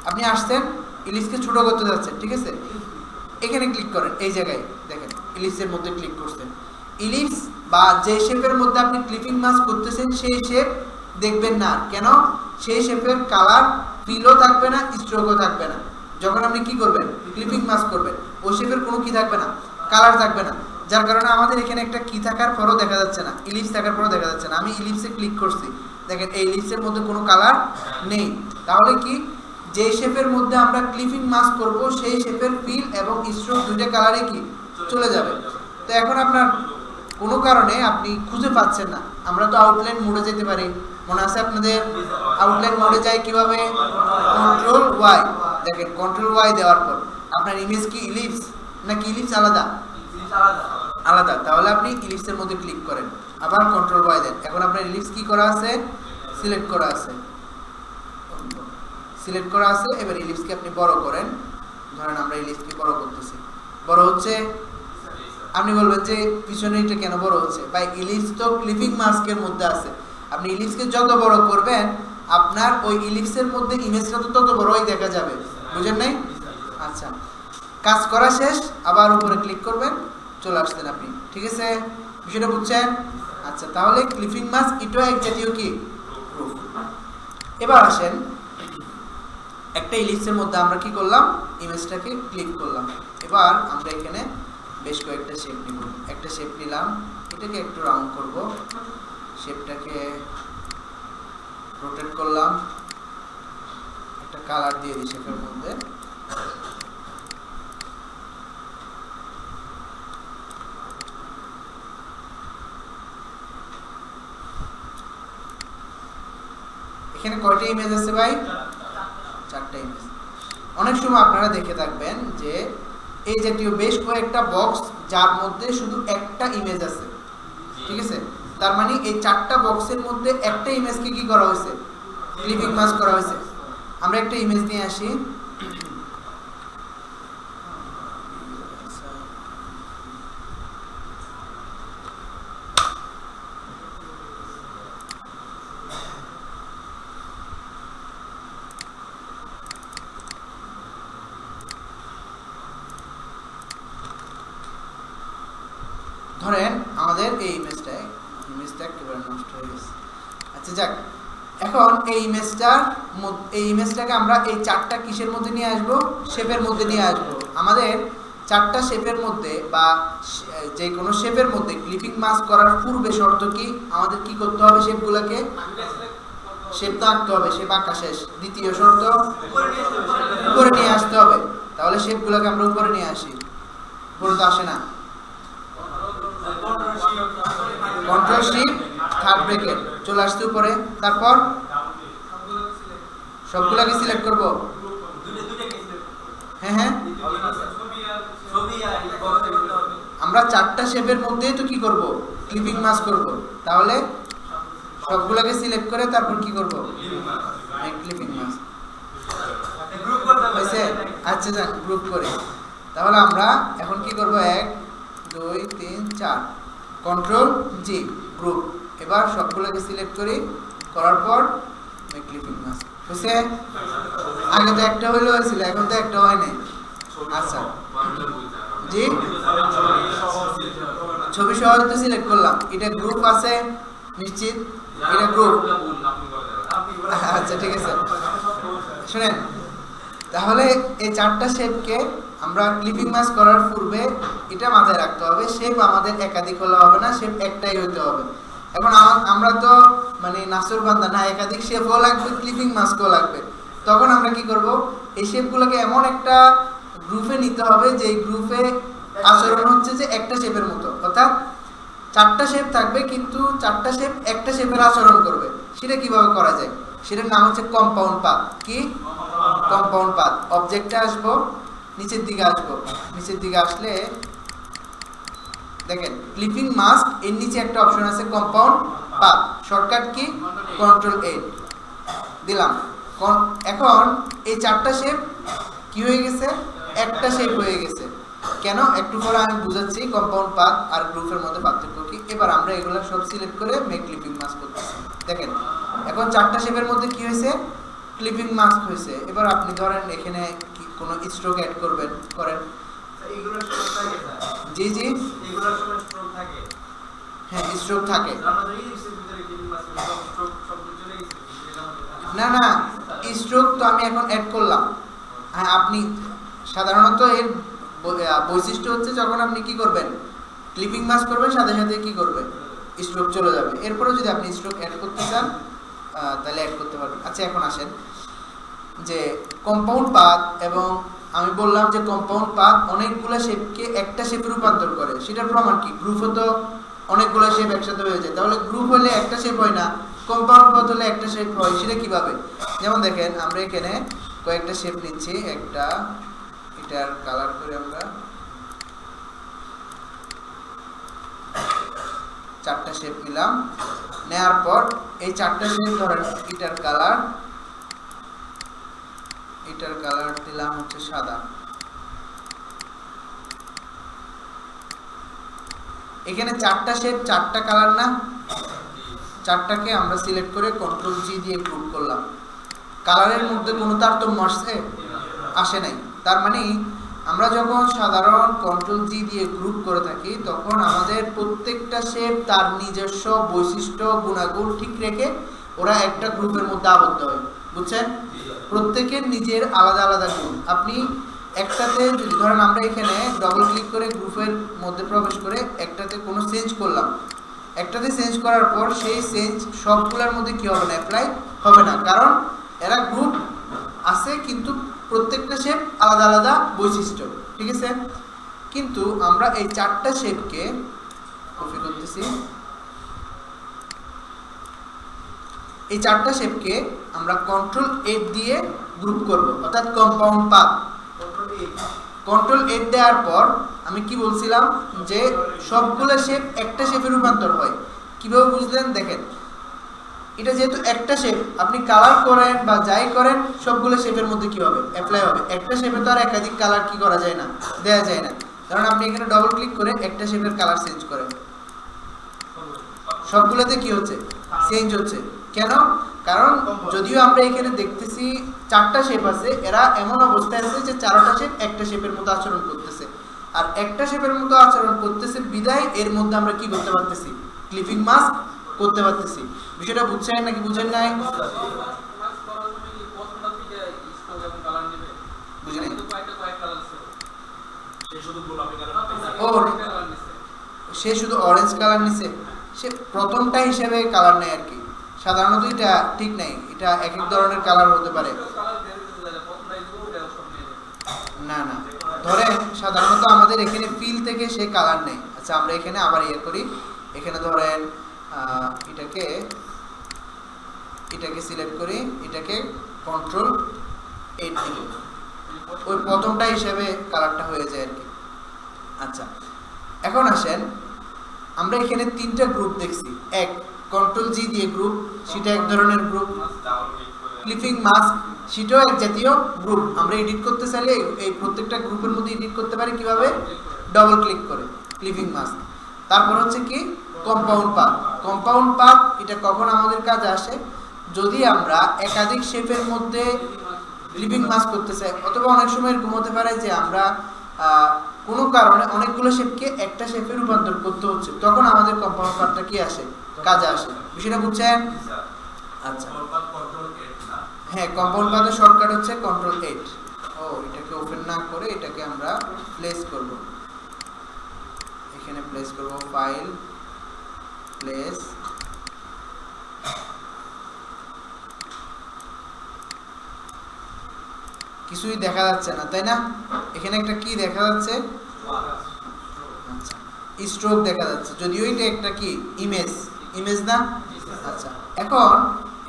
আপনি আসছেন ইলিশকে ছোট করতে যাচ্ছেন, ঠিক আছে, এখানে ক্লিক করেন, এই জায়গায় দেখেন ইলিশের মধ্যে ক্লিক করছেন, ইলিশ বা যে শেপের মধ্যে আপনি ক্লিপিং মাস্ক করতেছেন সেই শেপ দেখবেন না, কেন? সেই শেপের কালার ফিলও থাকবে না, স্ট্রোকও থাকবে না। যখন আপনি কি করবেন, ক্লিপিং মাস্ক করবেন, ওই শেপের কোনো কি থাকবে না, কালার থাকবে না, যার কারণে আমাদের এখানে একটা কি থাকার পরও দেখা যাচ্ছে না, ইলিশ থাকার পরও দেখা যাচ্ছে না। আমি ইলিশে ক্লিক করছি, দেখেন এই ইলিশের মধ্যে কোনো কালার নেই। তাহলে কি, যে শেপের মধ্যে আমরা ক্লিপিং মাস্ক করব সেই শেপের ফিল এবং স্ট্রোক দুইটা কালারে কি চলে যাবে। তো এখন আপনার কোনো কারণে আপনি খুঁজে পাচ্ছেন না, আমরা তো আউটলাইন মোডে যেতে পারি, মনে আছে আপনাদের? আউটলাইন মোডে যাই কিভাবে, কন্ট্রোল ওয়াই, দেখেন কন্ট্রোল ওয়াই দেওয়ার পর আপনার ইমেজ কি ইলিপস নাকি ইলিপস আলাদা? আলাদা। তাহলে আপনি ইলিপসের মধ্যে ক্লিক করেন, আবার কন্ট্রোল ওয়াই দেন, এখন আপনার ইলিপস কি করা আছে, সিলেক্ট করা আছে, সিলেক্ট করা আছে। এবার ইলিপসকে আপনি বড় করেন, ধরেন আমরা ইলিপসকে বড় করতেছি, বড় হচ্ছে। আপনি বলবেন যে পিছনে এটা কেন বড় হচ্ছে? ভাই ইলিপস তো ক্লিপিং মাস্কের মধ্যে আছে, আপনি ইলিপসকে যত বড় করবেন আপনার ওই ইলিপসের মধ্যে ইমেজটা তো তত বড়ই দেখা যাবে, বুঝেন নাই? আচ্ছা, কাজ করা শেষ, আবার উপরে ক্লিক করবেন, চলে আসছেন আপনি, ঠিক আছে, বিষয়টা বুঝছেন? আচ্ছা, তাহলে ক্লিপিং মাস্ক এটাও এক জাতীয় কি গ্রুপ। এবার আসেন, একটা ইলিপসের মধ্যে আমরা কি করলাম, ইমেজটাকে ক্লিক করলাম। এবার আমরা এখানে বেশ কয়েকটা শেপ নিব, একটা শেপ নিলাম, এটাকে একটু রাউন্ড করব, শেপটাকে রোটেট করলাম, একটা কালার দিয়ে দিই শেপের মধ্যে, এখানে কয়টা ইমেজ আছে ভাই? 4টা ইমেজ। অনেক সময় আপনারা দেখে থাকবেন যে এই জাতীয় বেশ কয়েকটা বক্স যার মধ্যে শুধু একটা ইমেজ আছে, ঠিক আছে, তার মানে এই 4টা বক্সের মধ্যে একটা ইমেজকে কি করা হয়েছে, ক্লিপিং মাস্ক করা হয়েছে। আমরা একটা ইমেজ নিয়ে আসি, ধরেন আমাদের এই ইমেজটা একেবারে নষ্ট হয়ে গেছে। আচ্ছা যাক, এখন এই ইমেজটাকে আমরা এই 4টা কিসের মধ্যে নিয়ে আসব, শেপের মধ্যে নিয়ে আসব। আমাদের 4টা শেপের মধ্যে বা যে কোনো শেপের মধ্যে ক্লিপিং মাস্ক করার পূর্বে শর্ত কি, আমাদের কি করতে হবে, শেপগুলোকে শেপ তো আঁকতে হবে, শেপ আঁকা শেষ, দ্বিতীয় শর্ত উপরে নিয়ে আসতে হবে। তাহলে শেপগুলোকে আমরা উপরে নিয়ে আসি, উপরে তো আসে না, কন্ট্রোল শিফট থার্ড ব্র্যাকেট চলে আসছে উপরে, তারপর সবগুলোকে সিলেক্ট করব। হ্যাঁ হ্যাঁ, আমরা 4টা শেপের মধ্যে তো কি করব, ক্লিপিং মাস্ক করব। তাহলে সবগুলোকে সিলেক্ট করে তারপর কি করব, ক্লিপিং মাস্ক হয়েছে। আচ্ছা যাক, গ্রুপ করে তাহলে আমরা এখন কি করব, 1 2 3 4, কন্ট্রোল জি গ্রুপ। এবার সবগুলোকে সিলেক্ট করি, করার পর ক্লিপিং মাস্ক হয়েছে। আগে তো একটা হইলো হয়েছিল, এখন তো একটা হয় নাই। আচ্ছা জি, ছবি সহ তো সিলেক্ট করলাম, এটা গ্রুপ আছে নিশ্চিত, এটা গ্রুপ। আচ্ছা ঠিক আছে, শুনেন, তাহলে এই 4টা শেপকে আমরা ক্লিপিং মাস্ক করার পূর্বে এটা মাথায় রাখতে হবে, শেপ আমাদের একাধিক হলে হবে না, শেপ একটাই হতে হবে। এখন আমরা তো মানে নাসুর বান্দা না, একাধিক শেপও লাগবে, ক্লিপিং মাস্কও লাগবে। তখন আমরা কি করব, এই শেপগুলোকে এমন একটা গ্রুপে নিতে হবে যে গ্রুপে আচরণ হচ্ছে যে একটা শেপের মতো, অর্থাৎ 4টা শেপ থাকবে কিন্তু 4টা শেপ একটা শেপের আচরণ করবে। সেটা কিভাবে করা যায়, সেটার নাম হচ্ছে কম্পাউন্ড পাথ। কি কম্পাউন্ড পাথ? অবজেক্টে আসবো, নিচের দিকে আসবো, নিচের দিকে আসলে দেখেন ক্লিপিং মাস্ক এর নিচে একটা অপশন আছে compound path, shortcut key control এ দিলাম। এখন এই চারটা শেপ কি হয়ে গেছে, একটা শেপ হয়ে গেছে। কেন, একটু পরে আমি বুঝাচ্ছি কম্পাউন্ড পাথ আর গ্রুপের মধ্যে পার্থক্য কি। এবার আমরা এগুলো সব সিলেক্ট করে মেক ক্লিপিং মাস্ক করতেছি। দেখেন এখন চারটা শেপের মধ্যে কি হয়েছে, ক্লিপিং মাস্ক হয়েছে। এবার আপনি ধরেন এখানে কি কোনো স্ট্রোক অ্যাড করবেন, করেন। এইগুলো স্ট্রোক থাকে না? জি জি, এইগুলো সময় স্ট্রোক থাকে। হ্যাঁ স্ট্রোক থাকে। আমরা তো এই ভিতরে ক্লিপিং মাস্ক স্ট্রোক শব্দ চলে গেছে। না না, স্ট্রোক তো আমি এখন অ্যাড করলাম। হ্যাঁ আপনি সাধারণত এর বৈশিষ্ট্য হচ্ছে যখন আপনি কি করবেন, ক্লিপিং মাস্ক করবেন, সাথে সাথে কি করবে, স্ট্রোক চলে যাবে। এরপরে যদি আপনি স্ট্রোক অ্যাড করতে চান তাহলে অ্যাড করতে পারবেন। আচ্ছা এখন আসেন যে কম্পাউন্ড পাথ, এবং আমি বললাম যে কম্পাউন্ড পাথ অনেকগুলো শেপকে একটা শেপে রূপান্তর করে। সেটার প্রমাণ কি, গ্রুপ তো অনেকগুলো শেপ একসাথে হয়ে যায়, তাহলে গ্রুপ হলে একটা শেপ হয় না, কম্পাউন্ড পাথ হলে একটা শেপ হয়। সেটা কিভাবে, যেমন দেখেন আমরা এখানে কয়েকটা শেপ নিচ্ছি, একটা এটার কালার করে আমরা চারটা শেপ নিলাম। নেওয়ার পর এই চারটা শেপ ধরেন এটার কালার দিলাম হচ্ছে সাদা। এখানে চারটা শেপ চারটা কালার না, চারটাকে আমরা সিলেক্ট করে কন্ট্রোল জি দিয়ে গ্রুপ করলাম। কালারের মধ্যে কোনো তারতম্য আসে নাই। তার মানে আমরা যখন সাধারণ কন্ট্রোল জি দিয়ে গ্রুপ করে থাকি তখন আমাদের প্রত্যেকটা শেপ তার নিজস্ব বৈশিষ্ট্য গুণাগুণ ঠিক রেখে ওরা একটা গ্রুপের মধ্যে আবদ্ধ হয়, বুঝছেন? প্রত্যেকের নিজের আলাদা আলাদা গুণ। আপনি একটাতে যদি ধরেন আমরা এখানে ডবল ক্লিক করে গ্রুপের মধ্যে প্রবেশ করে একটাতে কোনো চেঞ্জ করলাম, একটাতে চেঞ্জ করার পর সেই চেঞ্জ সবগুলোর মধ্যে কি হবে না, অ্যাপ্লাই হবে না, কারণ এরা গ্রুপ আছে কিন্তু প্রত্যেকটা শেপ আলাদা আলাদা বৈশিষ্ট্য, ঠিক আছে? কিন্তু আমরা এই চারটা শেপকে কপি করতেছি, এই চারটা শেপকে আমরা কন্ট্রোল 8 দিয়ে গ্রুপ করব, অর্থাৎ কম্পাউন্ড পাথ। কন্ট্রোল 8 দেওয়ার পর আমি কি বলছিলাম যে সবগুলো শেপ একটা শেপে রূপান্তর হয়। কিভাবে বুঝলেন, দেখেন এটা যেহেতু একটা শেপ, আপনি কালার করেন বা যাই করেন সবগুলো শেপের মধ্যে কি হবে, অ্যাপ্লাই হবে। একটা শেপে তো আর একাধিক কালার কি করা যায় না, দেওয়া যায় না। কারণ আপনি এখানে ডবল ক্লিক করে একটা শেপের কালার চেঞ্জ করেন, সবগুলোতে কি হচ্ছে, চেঞ্জ হচ্ছে। কেন, কারণ যদিও আমরা এখানে দেখতেছি চারটা শেপ আছে, এরা এমন অবস্থায় আছে যে চারটা শেপ একটা শেপের মতো আচরণ করতেছে, আর একটা শেপের মতো আচরণ করতেছে বিদায় এর মধ্যে আমরা কি করতে পারতেছি, ক্লিপিং মাস্ক করতে পারতেছি। বিষয়টা বুঝছেন নাকি বুঝেন নাই? বুঝেন? সে শুধু অরেঞ্জ কালার নিছে, সে প্রথমটা হিসেবে কালার নেয় আর কি। সাধারণত এটা ঠিক নাই, এটা এক এক ধরনের কালার হতে পারে। না না, ধরেন সাধারণত আমাদের এখানে ফিল থেকে সে কালার নেই। আচ্ছা আমরা এখানে আবার ইয়ে করি, এখানে ধরেন এটাকে সিলেক্ট করি, এটাকে কন্ট্রোল 8 দিব, ওই প্রথমটা হিসেবে কালারটা হয়ে যায় আর কি। আচ্ছা এখন আসেন, আমরা এখানে তিনটা গ্রুপ দেখছি। এক, কন্ট্রোল জি দিয়ে গ্রুপ, সেটা এক ধরনের গ্রুপ। ক্লিপিং মাস্ক, সেটাও এক জাতীয় গ্রুপ। আমরা এডিট করতে চাইলে এই প্রত্যেকটা গ্রুপের মধ্যে এডিট করতে পারি কিভাবে, ডবল ক্লিক করে, ক্লিপিং মাস্ক। তারপর হচ্ছে কি কম্পাউন্ড পাথ। কম্পাউন্ড পাথ এটা কখন আমাদের কাজে আসে, যদি আমরা একাধিক শেপের মধ্যে ক্লিপিং মাস্ক করতে চাই, অথবা অনেক সময় এরকম হতে পারে যে আমরা কোনো কারণে অনেকগুলো শেপকে একটা শেপে রূপান্তর করতে হচ্ছে, তখন আমাদের কম্পাউন্ড পাথটা কি আসে, কাজে আসে। বিষয়টা বুঝছেন? আচ্ছা হ্যাঁ, কম্পাউন্ড পাথের শর্টকাট হচ্ছে কন্ট্রোল 8। ও এটাকে ওপেন না করে এটাকে আমরা প্লেস করব, এখানে প্লেস করব, ফাইল প্লেস। কিছুই দেখা যাচ্ছে না তাই না, এখানে একটা কি দেখা যাচ্ছে, আচ্ছা স্ট্রোক দেখা যাচ্ছে, যদিও এটা একটা কি ইমেজ না। আচ্ছা এখন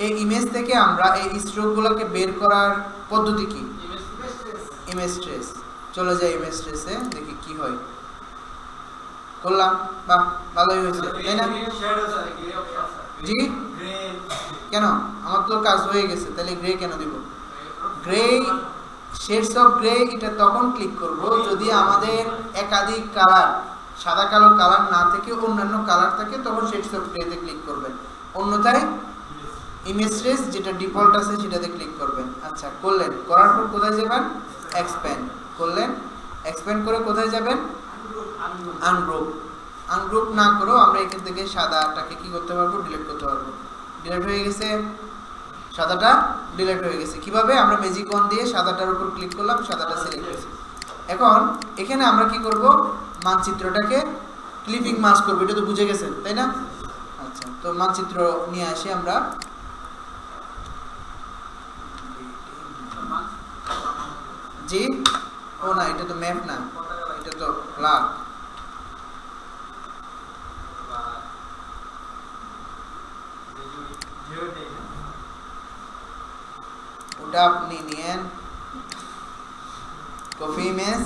এই ইমেজ থেকে আমরা এই স্ট্রোকগুলোকে বের করার পদ্ধতি কি? Image trace. চলে যাই ইমেজ ট্রেসে, দেখি কি হয়। করলাম, বাহ ভালোই হয়েছে, তাই না? জি, কেন? আমার তো কাজ হয়ে গেছে, তাহলে গ্রে কেন দিব? গ্রে, শেডস অফ গ্রে, এটা তখন ক্লিক করব যদি আমাদের একাধিক কালার, সাদা কালো কালার না থেকে অন্যান্য কালার থাকে, তখন শেডস অফ গ্রেতে ক্লিক করবেন। অন্যথায় ইমেজ ট্রেস যেটা ডিফল্ট আছে সেটাতে ক্লিক করবেন। আচ্ছা, করলেন, করার পর কোথায় যাবেন? এক্সপ্যান্ড করলেন, এক্সপ্যান্ড করে কোথায় যাবেন? আনগ্রুপ। আনগ্রুপ না করেও আমরা এখান থেকে সাদাটাকে কি করতে পারবো? ডিলিট করতে পারবো। ডিলিট হয়ে গেছে, সাদাটা ডিলিট হয়ে গেছে। কিভাবে? আমরা ম্যাজিক ওয়ান দিয়ে সাদাটার উপর ক্লিক করলাম, সাদাটা সিলেক্ট হয়েছে। এখন এখানে আমরা কি করব? মানচিত্রটাকে ক্লিপিং মাস্ক করব, এটা তো বুঝে গেছেন তাই না? আচ্ছা, তো মানচিত্র নিয়ে আসি আমরা। জি, ও না, এটা তো ম্যাপ না, এটা তো ফ্ল্যাগ। ওটা আপনি নিয়েন, কপি ইমেজ,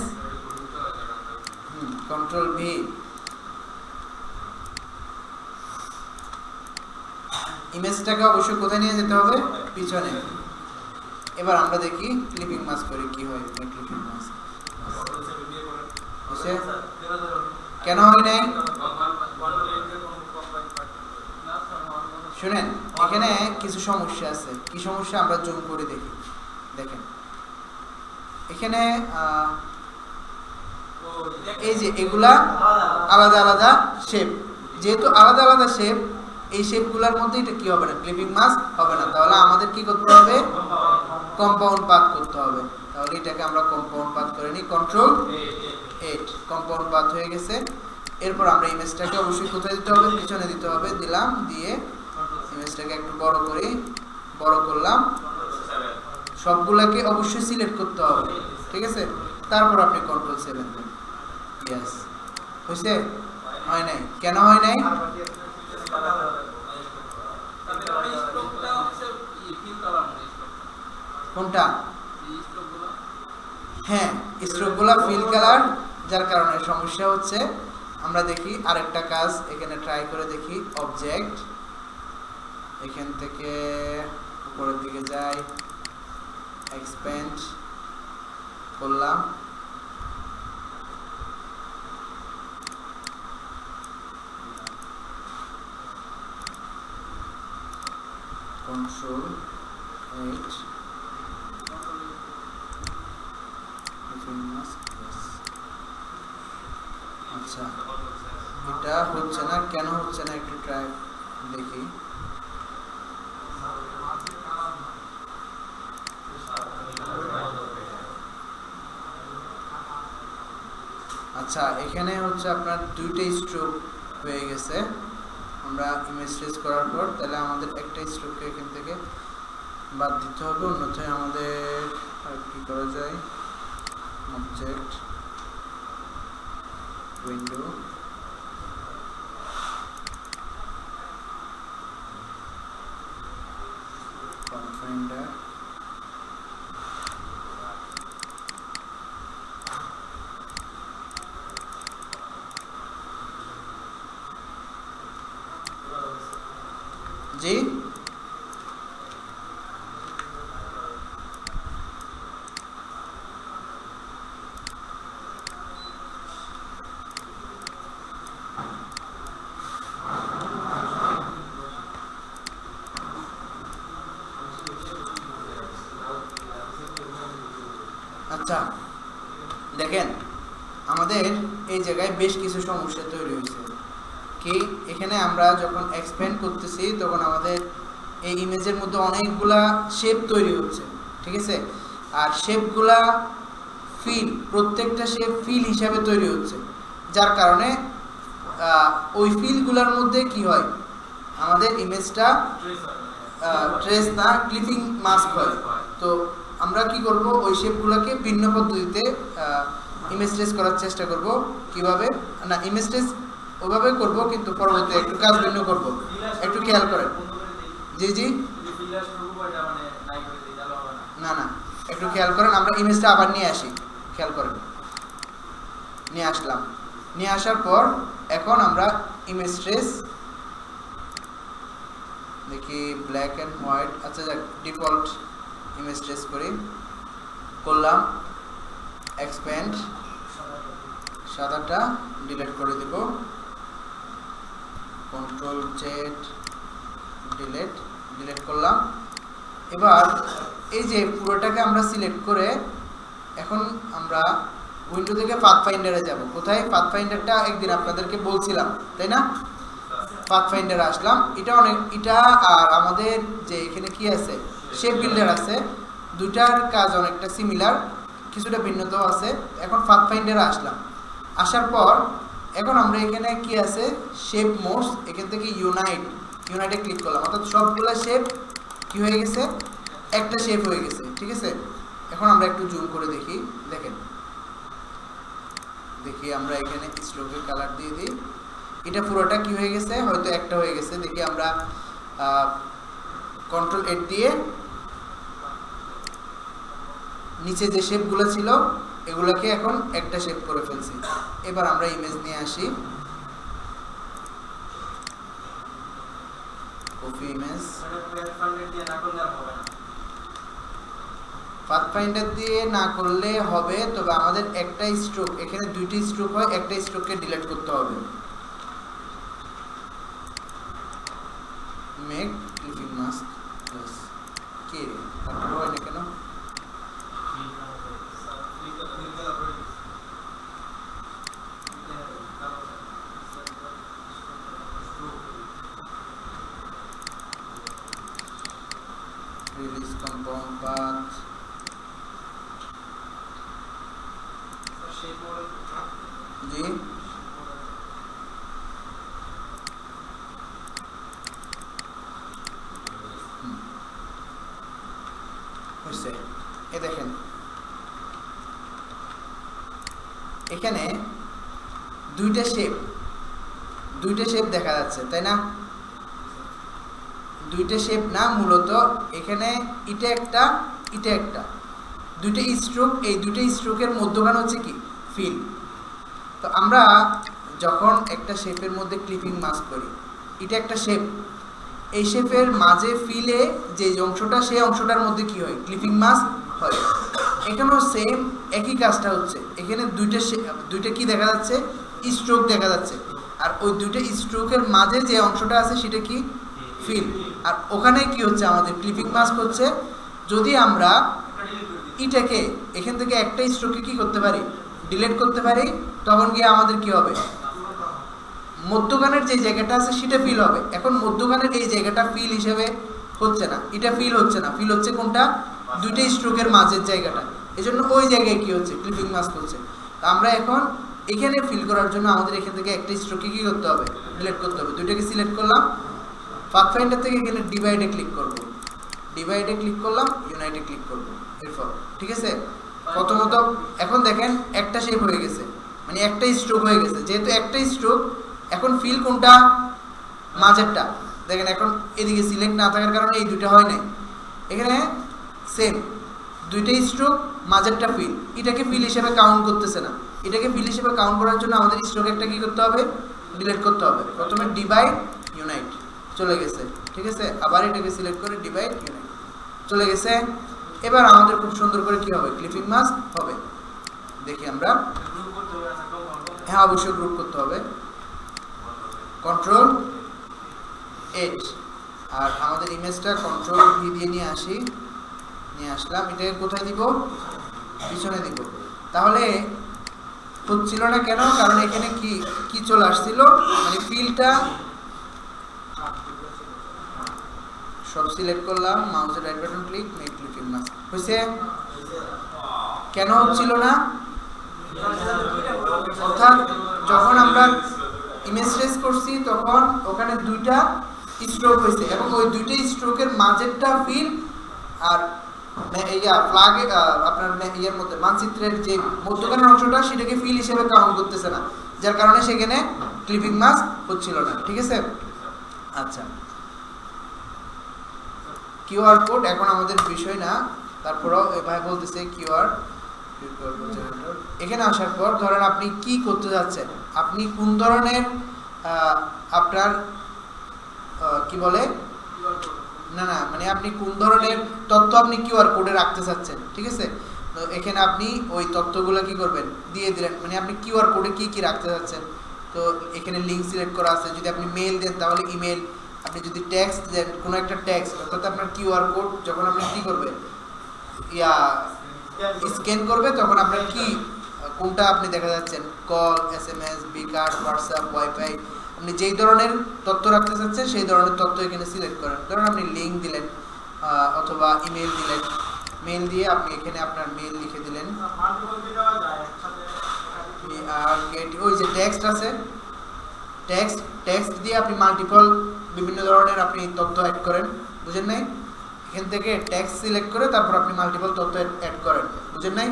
কন্ট্রোল ভি। ইমেজটাকে অবশ্যই কোথায় নিয়ে যেতে হবে? পিছনে। এবার আমরা দেখি ক্লিপিং মাস্ক করে কি হয়। ক্লিপিং মাস্ক বুঝছে? কেন হয় নাই? শুনেন, এখানে কিছু সমস্যা আছে। কি সমস্যা? আমরা জুম করে দেখি। দেখেন এখানে এই যে এগুলা আলাদা আলাদা শেপ, যেহেতু আলাদা আলাদা শেপ, এই শেপগুলোর মধ্যে এটা কি হবে না? ক্লিপিং মাস্ক হবে না। তাহলে আমাদের কি করতে হবে? কম্পাউন্ড পাথ করতে হবে। তাহলে এটাকে আমরা কম্পাউন্ড পাথ করে নিই, কন্ট্রোল 8। কম্পাউন্ড পাথ হয়ে গেছে। এরপর আমরা ইমেজটাকে অবশ্যই কোথায় দিতে হবে? পিছনে দিতে হবে। দিলাম, দিয়ে ইমেজটাকে একটু বড় করি, বড় করলাম। সবগুলোকে অবশ্যই সিলেক্ট করতে হবে, ঠিক আছে? তারপর আপনি কন্ট্রোল 7 দেন। ইয়েস, হয়েছে? হয় নাই, কেন হয় নাই? কোনটা? হ্যাঁ, স্ট্রোকগুলো ফিল কালার, যার কারণে সমস্যা হচ্ছে। আমরা দেখি আরেকটা কাজ এখানে ট্রাই করে দেখি। অবজেক্ট, এখান থেকে উপরের দিকে যাই, এক্সপ্যান্ড করলাম, কন্ট্রোল 8। আচ্ছা, এটা হচ্ছে না, কেন হচ্ছে না একটু ট্রাই দেখি। আচ্ছা, এখানে হচ্ছে আপনার দুইটা স্ট্রোক হয়ে গেছে। আমরা ইমেজ ট্রেস করার পর তাহলে আমাদের একটা স্ট্রোককে এখান থেকে বাদ দিতে হবে, অন্যথায় আমাদের আর কি করা যায়? অবজেক্ট, উইন্ডো, কনফাইন্ডার, জি আচ্ছা, দেখেন আমাদের এই জায়গায় বেশ কিছু সমস্যা তৈরি হয়েছে। কি? এখানে আমরা যখন এক্সপ্যান্ড করতেছি তখন আমাদের এই ইমেজের মধ্যে অনেকগুলা শেপ তৈরি হচ্ছে, ঠিক আছে? আর শেপগুলা ফিল, প্রত্যেকটা শেপ ফিল হিসাবে তৈরি হচ্ছে, যার কারণে ওই ফিলগুলোর মধ্যে কি হয়? আমাদের ইমেজটা ট্রেস না, ক্লিপিং মাস্ক হয়। তো আমরা কি করব? ওই শেপগুলোকে ভিন্ন পদ্ধতিতে ইমেজ ট্রেস করার চেষ্টা করব। কিভাবে? না, ইমেজ ট্রেস ওভাবে করব, কিন্তু পরবর্তীতে একটু কাজ ভিন্ন করব। একটু খেয়াল করেন। জি জি, ফিলার স্ট্রোক ওইটা মানে নাই করে দিই তাহলে হবে না। না না, একটু খেয়াল করেন, আমরা ইমেজটা আবার নিয়ে আসি, খেয়াল করেন, নিয়ে আসলাম, নিয়ে আসার পর এখন আমরা ইমেজ ট্রেস দেখি ব্ল্যাক অ্যান্ড হোয়াইট, আচ্ছা যাক ডিফল্ট ইমেজ ট্রেস করি, করলাম এক্সপ্যান্ড, সাদাটা ডিলিট করে দিব, কন্ট্রোল জেড ডিলিট, ডিলিট করলাম। এবার এই যে পুরোটাকে আমরা সিলেক্ট করে এখন আমরা উইন্ডো থেকে পাথফাইন্ডারে যাব। কোথায়? পাথফাইন্ডারটা একদিন আপনাদেরকে বলছিলাম, তাই না? পাথফাইন্ডারে আসলাম, এটা আর আমাদের যে এখানে কি আছে শেপ বিল্ডার আছে, দুটার কাজ অনেকটা সিমিলার, কিছুটা ভিন্নতাও আছে। এখন পাথফাইন্ডারে আসলাম, আসার পর এখন আমরা এখানে কি আছে শেপ মোডস, এখান থেকে ইউনাইটে ক্লিক করলাম, অর্থাৎ সবগুলো শেপ কি হয়ে গেছে, একটা শেপ হয়ে গেছে, ঠিক আছে। এখন আমরা একটু জুম করে দেখি, দেখি আমরা এখানে স্ট্রোকের কালার দিয়ে দিই, এটা পুরোটা কি হয়ে গেছে, হয়তো একটা হয়ে গেছে। দেখি আমরা কন্ট্রোল এড দিয়ে নিচে যে শেপগুলো ছিল এগুলোকে এখন একটা শেপ করে ফেলছি। এবার আমরা ইমেজ নিয়ে আসি, কপি ইমেজ, পাথফাইন্ডার দিয়ে না করলে হবে, তবে আমাদের একটা স্ট্রোক, এখানে দুইটি স্ট্রোক হয়, একটা স্ট্রোককে ডিলিট করতে হবে। মেক ক্লিপিং মাস্ক প্লাস কে রে কন্ট্রোল হয় না কেন, রিলিজ কম্পাউন্ড পাথ, জি হচ্ছে। এ দেখেন এখানে দুইটা শেপ দেখা যাচ্ছে, তাই না? দুইটা শেপ না, মূলত এখানে এটা একটা দুইটা স্ট্রোক, এই দুইটা স্ট্রোকের মধ্যখানে হচ্ছে কি ফিল। তো আমরা যখন একটা শেপের মধ্যে ক্লিপিং মাস্ক করি, এটা একটা শেপ, এই শেপের মাঝে ফিলে যে অংশটা, সেই অংশটার মধ্যে কি হয়, ক্লিপিং মাস্ক হয়। এখানেও সেম একই কাজটা হচ্ছে, এখানে দুইটা কি দেখা যাচ্ছে, স্ট্রোক দেখা যাচ্ছে, আর ওই দুইটা স্ট্রোকের মাঝে যে অংশটা আছে সেটা কি ফিল, আর ওখানে কি হচ্ছে আমাদের ক্লিপিং মাস্ক হচ্ছে। যদি আমরা এটাকে এখান থেকে একটা স্ট্রোকে কি করতে পারি, ডিলিট করতে পারি, তখন গিয়ে আমাদের কি হবে, মধ্যখানের যে জায়গাটা আছে সেটা ফিল হবে। এখন মধ্যখানের এই জায়গাটা ফিল হিসেবে হচ্ছে না, এটা ফিল হচ্ছে না, ফিল হচ্ছে কোনটা, দুইটা স্ট্রোকের মাঝের জায়গাটা, এজন্য ওই জায়গায় কি হচ্ছে, ক্লিপিং মাস্ক হচ্ছে। আমরা এখন এখানে ফিল করার জন্য আমাদের এখান থেকে একটা স্ট্রোকে কি করতে হবে, ডিলিট করতে হবে। দুইটাকে সিলেক্ট করলাম, পাথফাইন্ডার থেকে এখানে ডিভাইডে ক্লিক করব, ডিভাইডে ক্লিক করলাম, ইউনাইটে ক্লিক করব, এরপর ঠিক আছে। প্রথমত এখন দেখেন একটা শেপ হয়ে গেছে, মানে একটা স্ট্রোক হয়ে গেছে, যেহেতু একটা স্ট্রোক, এখন ফিল কোনটা, মাঝেরটা। দেখেন এখন এদিকে সিলেক্ট না থাকার কারণে এই দুইটা হয় নাই, এখানে সেম দুইটা স্ট্রোক, মাঝেরটা ফিল, এটাকে ফিল হিসেবে কাউন্ট করতেছে না। এটাকে ফিল হিসেবে কাউন্ট করার জন্য আমাদের স্ট্রোক একটা কি করতে হবে, ডিলিট করতে হবে। প্রথমে ডিভাইড ইউনাইট চলে গেছে, ঠিক আছে, আবার এটাকে সিলেক্ট করে ডিভাইড ইউনাইট চলে গেছে। এবার আমাদের খুব সুন্দর করে কি হবে, ক্লিপিং মাস্ক হবে। দেখি আমরা, হ্যাঁ অবশ্যই গ্রুপ করতে হবে, কন্ট্রোল এইচ, আর আমাদের ইমেজটা কন্ট্রোল ভি দিয়ে নিয়ে আসলাম। এটাকে কোথায় দিব, পিছনে দিব। তাহলে হচ্ছিল না কেন, কারণ এখানে কি চলে আসছিল, মানে ফিলটা সব সিলেক্ট করলাম, মাউসের right button click, make clipping mask হয়েছে। কেন হচ্ছিল না, অর্থাৎ যখন আমরা ইমেজ ট্রেস করছি তখন ওখানে দুইটা স্ট্রোক হয়েছে, এবং ওই দুইটা স্ট্রোকের মাঝেরটা ফিল আর ফ্ল্যাগে আপনার ইয়ের মধ্যে মানচিত্রের যে মধ্যখানের অংশটা সেটাকে ফিল হিসেবে কাউন্ট করতেছে না, যার কারণে সেখানে ক্লিপিং মাস্ক হচ্ছিল না, ঠিক আছে। আচ্ছা কিউআর কোড এখন আমাদের বিষয় না, তারপরেও ভাই বলতেছে কিউআর এখানে আসার পর ধরেন আপনি কি করতে যাচ্ছেন, আপনি কোন ধরনের আপনার কি বলে না না মানে আপনি কোন ধরনের তথ্য আপনি কিউআর কোডে রাখতে চাচ্ছেন, ঠিক আছে। তো এখানে আপনি ওই তথ্যগুলো কি করবেন দিয়ে দিলেন, মানে আপনি কিউআর কোডে কি কি রাখতে চাচ্ছেন। তো এখানে লিঙ্ক সিলেক্ট করা আছে, যদি আপনি মেল দেন তাহলে ইমেল, আপনি যদি টেক্সট দেন কোনো একটা টেক্সট, অর্থাৎ আপনার কিউআর কোড যখন আপনি কি করবেন স্ক্যান করবে তখন আপনার কি কোনটা আপনি দেখা যাচ্ছেন, কল, এসএমএস, বিকাশ, হোয়াটসঅ্যাপ, ওয়াইফাই, আপনি যেই ধরনের তথ্য রাখতে চাচ্ছেন সেই ধরনের তথ্য এখানে সিলেক্ট করেন। ধরুন আপনি লিঙ্ক দিলেন অথবা ইমেল দিলেন, মেল দিয়ে আপনি এখানে আপনার মেল লিখে দিলেন। আর ওই যে টেক্সট আছে, টেক্সট দিয়ে আপনি মাল্টিপল বিভিন্ন ধরনের আপনি তথ্য অ্যাড করেন, বুঝেন নাই? এখান থেকে টেক্সট সিলেক্ট করে তারপর আপনি মাল্টিপল তথ্য অ্যাড করেন, বুঝেন নাই?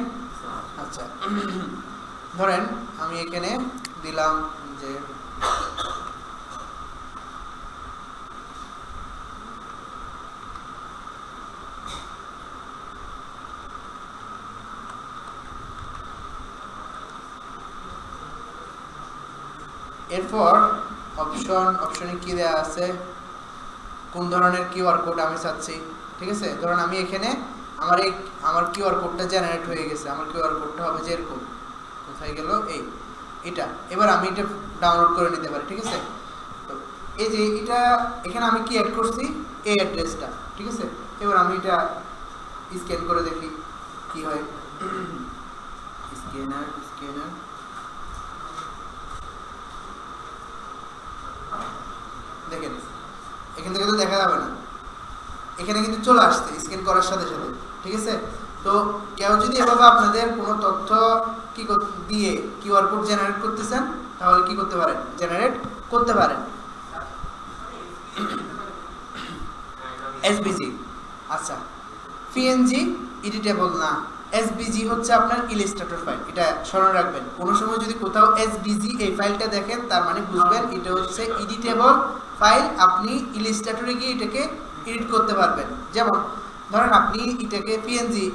আচ্ছা ধরেন আমি এখানে দিলাম যে এরপর অপশনে কি দেয়া আছে, কোন ধরনের কিউআর কোড আমি চাচ্ছি, ঠিক আছে। ধরুন আমি এখানে আমার কিউআর কোডটা জেনারেট হয়ে গেছে, আমার কিউআর কোডটা হবে যে এরকম, কোথায় গেল এটা, এবার আমি এটা ডাউনলোড করে নিতে পারি, ঠিক আছে। তো এই যে এটা এখানে আমি কি অ্যাড করছি, এই অ্যাড্রেসটা, ঠিক আছে। এবার আমি এটা স্ক্যান করে দেখি কি হয়। স্ক্যানার দেখেন এখান থেকে তো দেখা যাবে না, এখানে কিন্তু চলে আসছে স্ক্যান করার সাথে সাথে, ঠিক আছে। তো কেউ যদি এভাবে আপনাদের কোনো তথ্য কি দিয়ে কিউআর কোড জেনারেট করতে চান তাহলে কি করতে পারেন, জেনারেট করতে পারেন। এসবিজি, আচ্ছা পিএনজি এডিটেবল না, এসবিজি হচ্ছে আপনার ইলাস্ট্রেটর ফাইল, এটা স্মরণ রাখবেন। কোনো সময় যদি কোথাও এসবিজি এই ফাইলটা দেখেন তার মানে বুঝবেন এটা হচ্ছে এডিটেবল ফাইল, আপনি ইলাস্ট্রেটরে গিয়ে এটাকে এডিট করতে পারবেন। যেমন ধরেন আপনি এটাকে পিএনজি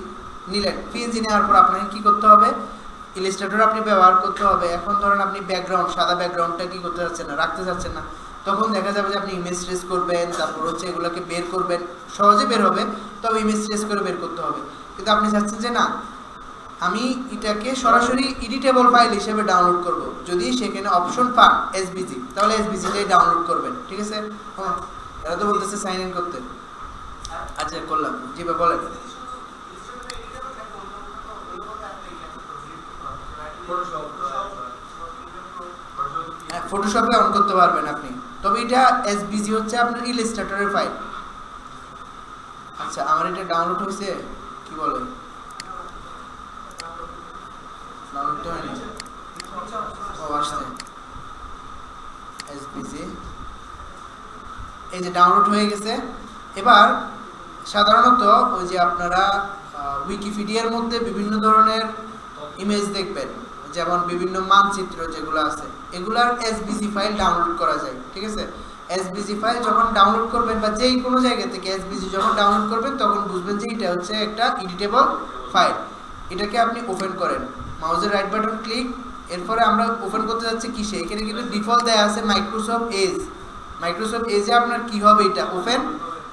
নিলেন, পিএনজি নেওয়ার পর আপনাকে কি করতে হবে, ইলাস্ট্রেটর আপনি ব্যবহার করতে হবে। এখন ধরেন আপনি ব্যাকগ্রাউন্ড, সাদা ব্যাকগ্রাউন্ডটা কি করতে যাচ্ছেন না, রাখতে যাচ্ছেন না, তখন দেখা যাবে যে আপনি ইমেজ ট্রেস করবেন, তারপর হচ্ছে এগুলোকে বের করবেন, সহজে বের হবে, তবে ইমেজ ট্রেস করে বের করতে হবে। কিন্তু আপনি চাচ্ছেন যে না আমি এটাকে সরাসরি এডিটেবল ফাইল হিসেবে ডাউনলোড করব, যদি সেখানে অপশন পান এসবিজি তাহলে এসবিজিটাই ডাউনলোড করবেন, ঠিক আছে। এরা তো বলতেছে সাইন ইন করতে, আচ্ছা করলাম, জি ভাই বলেন। ফটোশপে অন করতে পারবেন আপনি, তবে এটা এসবিজি হচ্ছে আপনার ইলাস্ট্রেটরের ফাইল। আচ্ছা আমার এটা ডাউনলোড হয়েছে, কি বলে ডাউনলোড তো হয়নি, ও আসছে এসবিজি, এই যে ডাউনলোড হয়ে গেছে। এবার সাধারণত ওই যে আপনারা উইকিপিডিয়ার মধ্যে বিভিন্ন ধরনের ইমেজ দেখবেন, যেমন বিভিন্ন মানচিত্র যেগুলো আছে এগুলার এসবিজি ফাইল ডাউনলোড করা যায়, ঠিক আছে। এসবিজি ফাইল যখন ডাউনলোড করবেন বা যেই কোনো জায়গা থেকে এসবিজি যখন ডাউনলোড করবেন তখন বুঝবেন যে এটা হচ্ছে একটা এডিটেবল ফাইল। এটাকে আপনি ওপেন করেন, মাউসের রাইট বাটন ক্লিক, এরপরে আমরা ওপেন করতে যাচ্ছি কিসে, এখানে কিন্তু ডিফল্ট দেয়া আছে মাইক্রোসফট এজ, মাইক্রোসফট এজে আপনার কি হবে এটা ওপেন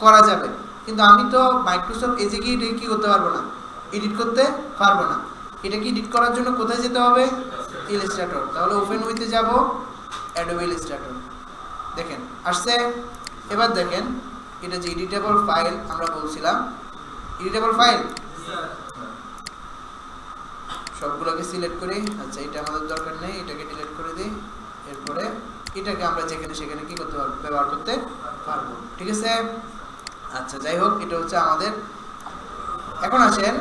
করা যাবে, কিন্তু আমি তো মাইক্রোসফট এজে গিয়ে এটা কি করতে পারবো না, এডিট করতে পারবো না। এটাকে এডিট করার জন্য কোথায় যেতে হবে, ইলাস্ট্রেটর, তাহলে ওপেন উইথে যাব, অ্যাডোবি ইলাস্ট্রেটর, দেখেন আসছে। এবার দেখেন এটা যে এডিটেবল ফাইল আমরা বলছিলাম, এডিটেবল ফাইল সবগুলোকে সিলেক্ট করি, আচ্ছা এটা আমাদের দরকার নেই, এটাকে ডিলিট করে দিই। এরপরে এটাকে আমরা যেখানে সেখানে কি করতে পারবো, ব্যবহার করতে পারবো, ঠিক আছে। আচ্ছা যাই হোক, এটা হচ্ছে আমাদের। এখন আসেন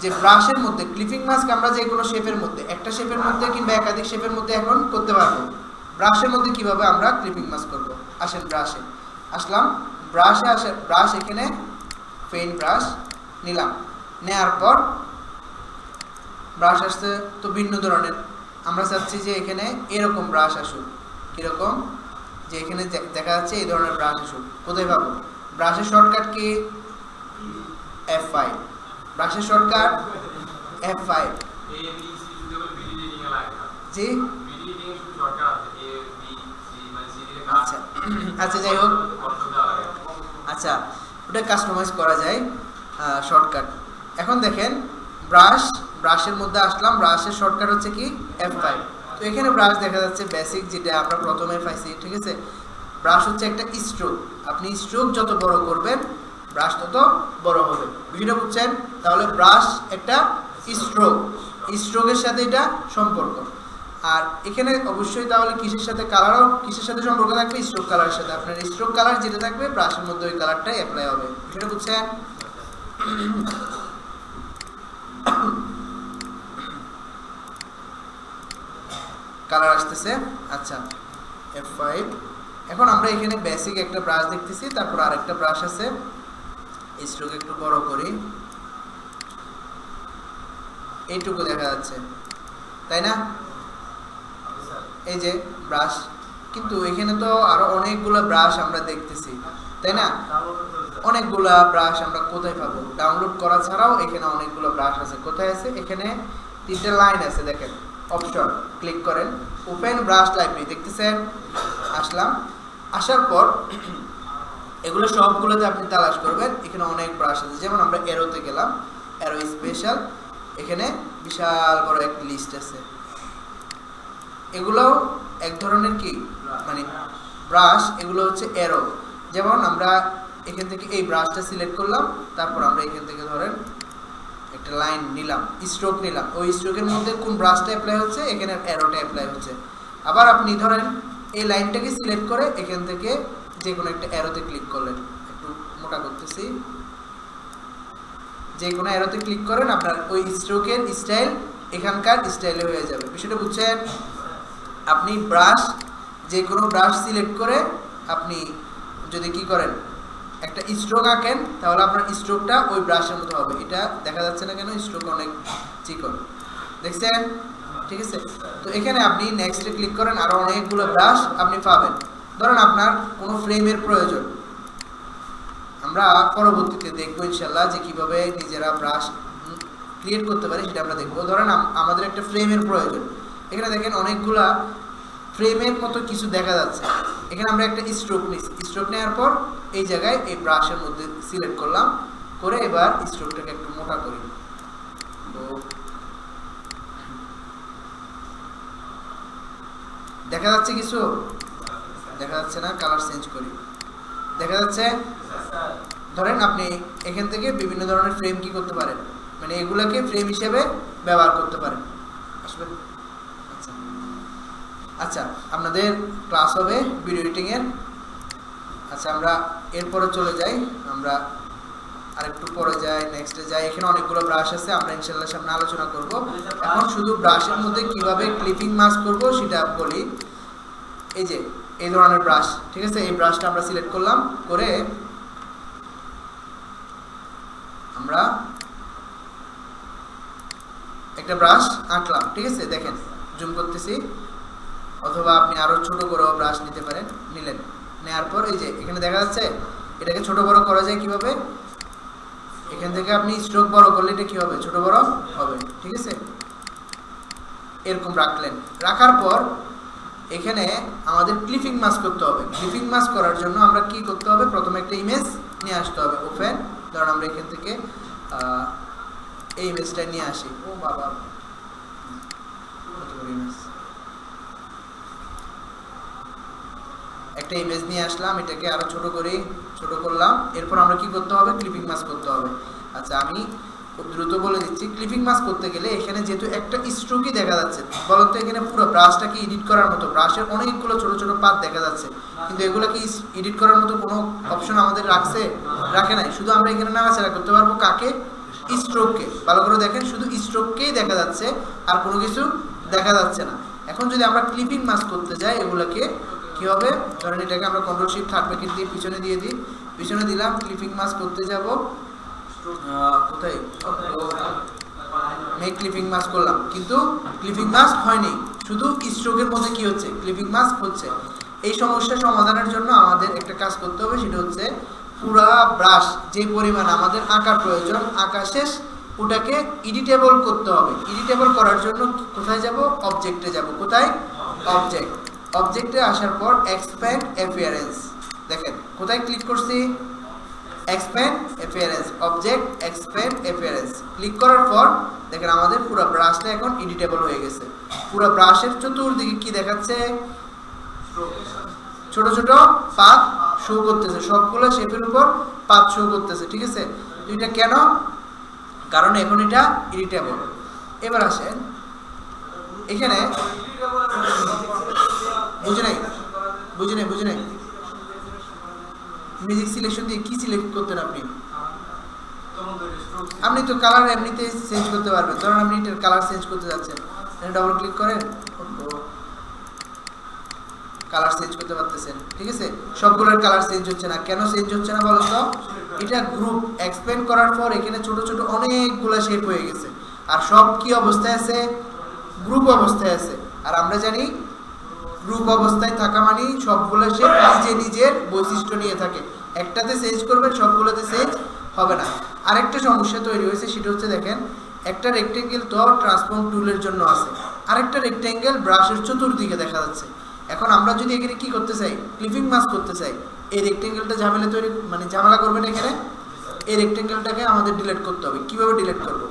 যে ব্রাশের মধ্যে ক্লিপিং মাস্ক আমরা যে কোনো শেপের মধ্যে, একটা শেপের মধ্যে কিংবা একাধিক শেপের মধ্যে এখন করতে পারবো। ব্রাশের মধ্যে কিভাবে আমরা ক্লিপিং মাস্ক করব, আসেন ব্রাশে আসলাম, ব্রাশে আসে, ব্রাশ এখানে পেইন্ট ব্রাশ নিলাম, নেওয়ার পর ব্রাশ আসছে তো ভিন্ন ধরনের, আমরা চাচ্ছি যে এখানে এরকম ব্রাশ আসুক, কিরকম যে এখানে দেখা যাচ্ছে এই ধরনের ব্রাশ আসুক, কোথায় পাবো, ব্রাশের shortcut key F5, ব্রাশের shortcut F5। জি আচ্ছা আচ্ছা যাই হোক, আচ্ছা ওটা কাস্টমাইজ করা যায় শর্টকাট। এখন দেখেন ব্রাশের মধ্যে আসলাম, ব্রাশের শর্টকাট হচ্ছে কি F5। তো এখানে ব্রাশ দেখা যাচ্ছে বেসিক, যেটা আমরা প্রথমে পাইছি, ঠিক আছে। ব্রাশ হচ্ছে একটা স্ট্রোক, আপনি স্ট্রোক যত বড় করবেন ব্রাশ তত বড় হবে, বিষয়টা বুঝছেন? তাহলে ব্রাশ একটা স্ট্রোক, স্ট্রোকের সাথে এটা সম্পর্ক। আর এখানে অবশ্যই তাহলে কিসের সাথে, কালারও কিসের সাথে সম্পর্ক থাকবে? স্ট্রোক কালারের সাথে। আপনার স্ট্রোক কালার যেটা থাকবে ব্রাশের মধ্যে ওই কালারটাই অ্যাপ্লাই হবে, বিষয়টা বুঝছেন? কালার আসতেছে, আচ্ছা F5। এখন আমরা এখানে বেসিক একটা ব্রাশ দেখতেছি, তারপর আরেকটা ব্রাশ আছে, স্ট্রোক একটু বড় করি, এইটুকু দেখা যাচ্ছে, তাই না? এই যে ব্রাশ, কিন্তু এখানে তো আরো অনেকগুলো ব্রাশ আমরা দেখতেছি, তাই না? অনেকগুলা ব্রাশ আমরা কোথায় পাবো? ডাউনলোড করা ছাড়াও এখানে অনেকগুলো ব্রাশ আছে। কোথায় আছে? এখানে 3টে লাইন আছে, দেখেন অপশন ক্লিক করেন, ওপেন ব্রাশ লাইব্রেরি, দেখতেছেন? আসলাম, আসার পর এগুলো সবগুলোতে আপনি তালাশ করবেন, এখানে অনেক ব্রাশ আছে। যেমন আমরা এরোতে গেলাম, এরো স্পেশাল, এখানে বিশাল বড় একটা লিস্ট আছে। এগুলো এক ধরনের কি মানে ব্রাশ, এগুলো হচ্ছে এরো। যেমন আমরা এখান থেকে এই ব্রাশটা সিলেক্ট করলাম, তারপর আমরা এখান থেকে ধরেন একটা লাইন নিলাম, স্ট্রোক নিলাম, ওই স্ট্রোকের মধ্যে কোন ব্রাশটা অ্যাপ্লাই হচ্ছে, এখানে এরোটা অ্যাপ্লাই হচ্ছে। আবার আপনি ধরেন এই লাইনটাকে সিলেক্ট করে এখান থেকে যে কোনো একটা এরোতে ক্লিক করলেন, একটু মোটা করতেছি, যে কোনো এরোতে ক্লিক করেন, আপনার ওই স্ট্রোকের স্টাইল এখানকার স্টাইলে হয়ে যাবে, বিষয়টা বুঝছেন? আপনি ব্রাশ, যে কোনো ব্রাশ সিলেক্ট করে আপনি যদি কি করেন, একটা স্ট্রোক আঁকেন, তাহলে আপনার স্ট্রোকটা ওই ব্রাশের মতো হবে। এটা দেখা যাচ্ছে না কেন? স্ট্রোক অনেক চিকন, দেখছেন? ঠিক আছে, তো এখানে আপনি নেক্সটে ক্লিক করেন, আরো অনেকগুলো ব্রাশ আপনি পাবেন। ধরেন আপনার কোনো ফ্রেমের প্রয়োজন, আমরা পরবর্তীতে দেখবো ইনশাল্লাহ যে কিভাবে নিজেরা ব্রাশ ক্রিয়েট করতে পারি, সেটা আমরা দেখবো। ধরেন আমাদের একটা ফ্রেমের প্রয়োজন, এখানে দেখেন অনেকগুলা ফ্রেমের মতো কিছু দেখা যাচ্ছে। এখানে আমরা একটা স্ট্রোক নিচ্ছি, স্ট্রোক নেওয়ার পর এই জায়গায় এই ব্রাশের মধ্যে সিলেক্ট করলাম, করে এবার স্ট্রোকটাকে একটু মোটা করি। তো দেখা যাচ্ছে কিছু? দেখা যাচ্ছে না? কালার চেঞ্জ করি, দেখা যাচ্ছে? ধরেন আপনি এখান থেকে বিভিন্ন ধরনের ফ্রেম কি করতে পারেন, মানে এগুলাকে ফ্রেম হিসেবে ব্যবহার করতে পারেন। আসবে? আচ্ছা, আপনাদের ক্লাস হবে ভিডিও এডিটিং এর। আচ্ছা, আমরা এরপরে চলে যাই, আমরা আরেকটু পরে যাই, নেক্সটে যাই। এখানে অনেকগুলো ব্রাশ আছে, আমরা ইনশাআল্লাহ সামনে আলোচনা করব। এখন শুধু ব্রাশের মধ্যে কিভাবে ক্লিপিং মাস্ক করব সেটা বলি। এই যে এই ধরনের ব্রাশ, ঠিক আছে, এই ব্রাশটা আমরা সিলেক্ট করলাম, করে আমরা একটা ব্রাশ আঁকলাম, ঠিক আছে, দেখেন জুম করতেছি, অথবা আপনি আরো ছোট করে ব্রাশ নিতে পারেন, নিলেন, নেওয়ার পর এই যে এখানে দেখা যাচ্ছে, এটাকে ছোট বড় করা যায় কিভাবে? এখান থেকে আপনি স্ট্রোক বড় করলে এটা কি হবে? ছোট বড় হবে, ঠিক আছে। এরকম রাখলেন, রাখার পর এখানে আমাদের ক্লিপিং মাস্ক করতে হবে। ক্লিপিং মাস্ক করার জন্য আমরা কি করতে হবে? প্রথমে একটা ইমেজ নিয়ে আসতে হবে, ওপেন। ধরুন আমরা এখান থেকে এই ইমেজটা নিয়ে আসি। ও বাবা, একটা ইমেজ নিয়ে আসলাম, এটাকে আরো ছোট করি, ছোট করলাম। এরপর আমরা কি করতে হবে? ক্লিপিং মাস্ক করতে হবে। আচ্ছা, আমি খুব দ্রুত বলে দিচ্ছি। ক্লিপিং মাস্ক করতে গেলে এখানে যেহেতু একটা স্ট্রোকই দেখা যাচ্ছে, বলতো এখানে পুরো ব্রাশটাকে এডিট করার মতো, ব্রাশের অনেকগুলো ছোট ছোট পাত দেখা যাচ্ছে, কিন্তু এগুলো কি এডিট করার মতো কোনো অপশন আমাদের রাখছে? রাখে নাই। শুধু আমরা এখানে নাড়াচাড়া করতে পারবো কাকে? স্ট্রোককে। ভালো করে দেখেন, শুধু স্ট্রোককেই দেখা যাচ্ছে, আর কোনো কিছু দেখা যাচ্ছে না। এখন যদি আমরা ক্লিপিং মাস্ক করতে যাই, এগুলোকে কি হবে? ধরেন এটাকে আমরা কন্ট্রোল শিফট থার্ড ব্র্যাকেট দিয়ে পিছনে দিয়ে দিই, পিছনে দিলাম, ক্লিপিং মাস্ক করতে যাব কোথায়? মেক ক্লিপিং মাস্ক করলাম, কিন্তু ক্লিপিং মাস্ক হয়নি, শুধু স্ট্রোকের মধ্যে কি হচ্ছে? ক্লিপিং মাস্ক হচ্ছে। এই সমস্যা সমাধানের জন্য আমাদের একটা কাজ করতে হবে, সেটা হচ্ছে পুরা ব্রাশ যে পরিমাণ আমাদের আঁকার প্রয়োজন আঁকা শেষ, ওটাকে এডিটেবল করতে হবে। এডিটেবল করার জন্য কোথায় যাব? অবজেক্টে যাব। কোথায়? অবজেক্ট। অবজেক্টে আসার পর এক্সপ্যান্ড অ্যাপিয়ারেন্স, দেখেন কোথায় ক্লিক করছি? Expand appearance, object expand appearance click করার পর দেখেন আমাদের পুরো ব্রাশটা এখন এডিটেবল হয়ে গেছে। পুরো ব্রাশের চতুর্দিকে কি দেখাচ্ছে? ছোট ছোট পাত শো করতেছে, সবগুলো শেপের উপর পাত শো করতেছে, ঠিক আছে? এটা কেন? কারণ এখন এটা এডিটেবল। এবার আসেন এখানে, বুঝে নাই মিউজিক সিলেকশন দিয়ে কি সিলেক্ট করতেন আপনি? আপনি তো কালার এমনিতে চেঞ্জ করতে পারবেন। ধরুন আপনি এটার কালার চেঞ্জ করতে যাচ্ছেন, ডবল ক্লিক করেন, কালার চেঞ্জ করতে পারতেছেন, ঠিক আছে? সবগুলোর কালার চেঞ্জ হচ্ছে না। কেন চেঞ্জ হচ্ছে না বলো তো? এটা গ্রুপ এক্সপ্যান্ড করার পর এখানে ছোট ছোট অনেকগুলো শেপ হয়ে গেছে, আর সব কি অবস্থায় আছে? গ্রুপ অবস্থায় আছে। আর আমরা জানি গ্রুপ অবস্থায় থাকা মানে সবগুলো শেপ নিজের বৈশিষ্ট্য নিয়ে থাকে। একটাতে চেঞ্জ করবেন, সবগুলোতে চেঞ্জ হবে না। আরেকটা সমস্যা তৈরি হয়েছে, সেটা হচ্ছে দেখেন একটা রেক্টেঙ্গেল তো ট্রান্সফর্ম টুলের জন্য আছে, আরেকটা রেক্টেঙ্গেল ব্রাশের চতুর্দিকে দেখা যাচ্ছে। এখন আমরা যদি এখানে কি করতে চাই? ক্লিপিং মাস্ক করতে চাই, এই রেক্টেঙ্গেলটা ঝামেলা করবে না। এখানে এই রেক্টেঙ্গেলটাকে আমাদের ডিলিট করতে হবে। কিভাবে ডিলিট করব?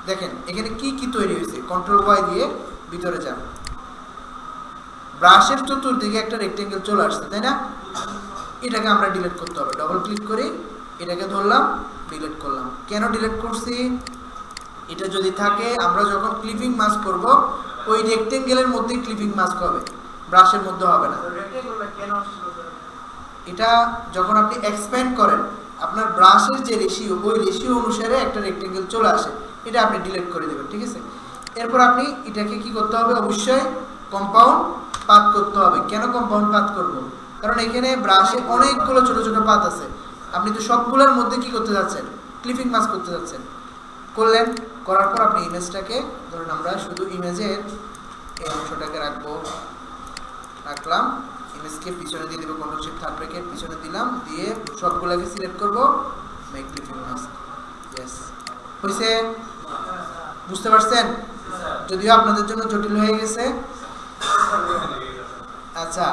দেখেন এখানে কি কি তৈরি হয়েছে, কন্ট্রোল ওয়াই দিয়ে ভিতরে যান, ব্রাশের চতুর্দিকে একটা রেক্টেঙ্গেল চলে আসছে, তাই না? এটাকে আমরা ডিলিট করতে হবে। ডবল ক্লিক করি, এটাকে ধরলাম, ডিলিট করলাম। কেন ডিলিট করছি? এটা যদি থাকে, আমরা যখন ক্লিপিং মাস্ক করব ওই রেক্টেঙ্গেলের মধ্যেই ক্লিপিং মাস্ক হবে, ব্রাশের মধ্যে হবে না। এটা যখন আপনি এক্সপ্যান্ড করেন, আপনার ব্রাশের যে রেশিও, ওই রেশিও অনুসারে একটা রেক্টেঙ্গেল চলে আসে, এটা আপনি ডিলিট করে দেবেন, ঠিক আছে? এরপর আপনি এটাকে কি করতে হবে? অবশ্যই কম্পাউন্ড পাত করতে হবে। কেন কম্পাউন্ড পাত করব? কারণ এখানে ব্রাশে অনেকগুলো ছোট ছোট পাত আছে, আপনি তো সবগুলোর মধ্যে কি করতে যাচ্ছেন? ক্লিপিং মাস্ক করতে যাচ্ছেন। করলেন, করার পর আপনি ইমেজটাকে, ধরুন আমরা শুধু ইমেজের এই অংশটাকে রাখলাম, ইমেজকে পিছনে দিয়ে দেবো, কন্ট্রোল শিফট থার্ড ব্রেকের পিছনে দিলাম, দিয়ে সবগুলোকে সিলেক্ট করব, মেক ক্লিপিং মাস্ক। ইয়েস, হয়েছে? বুঝতে পারছেন? যদিও আপনাদের জন্য জটিল হয়ে গেছে। আচ্ছা।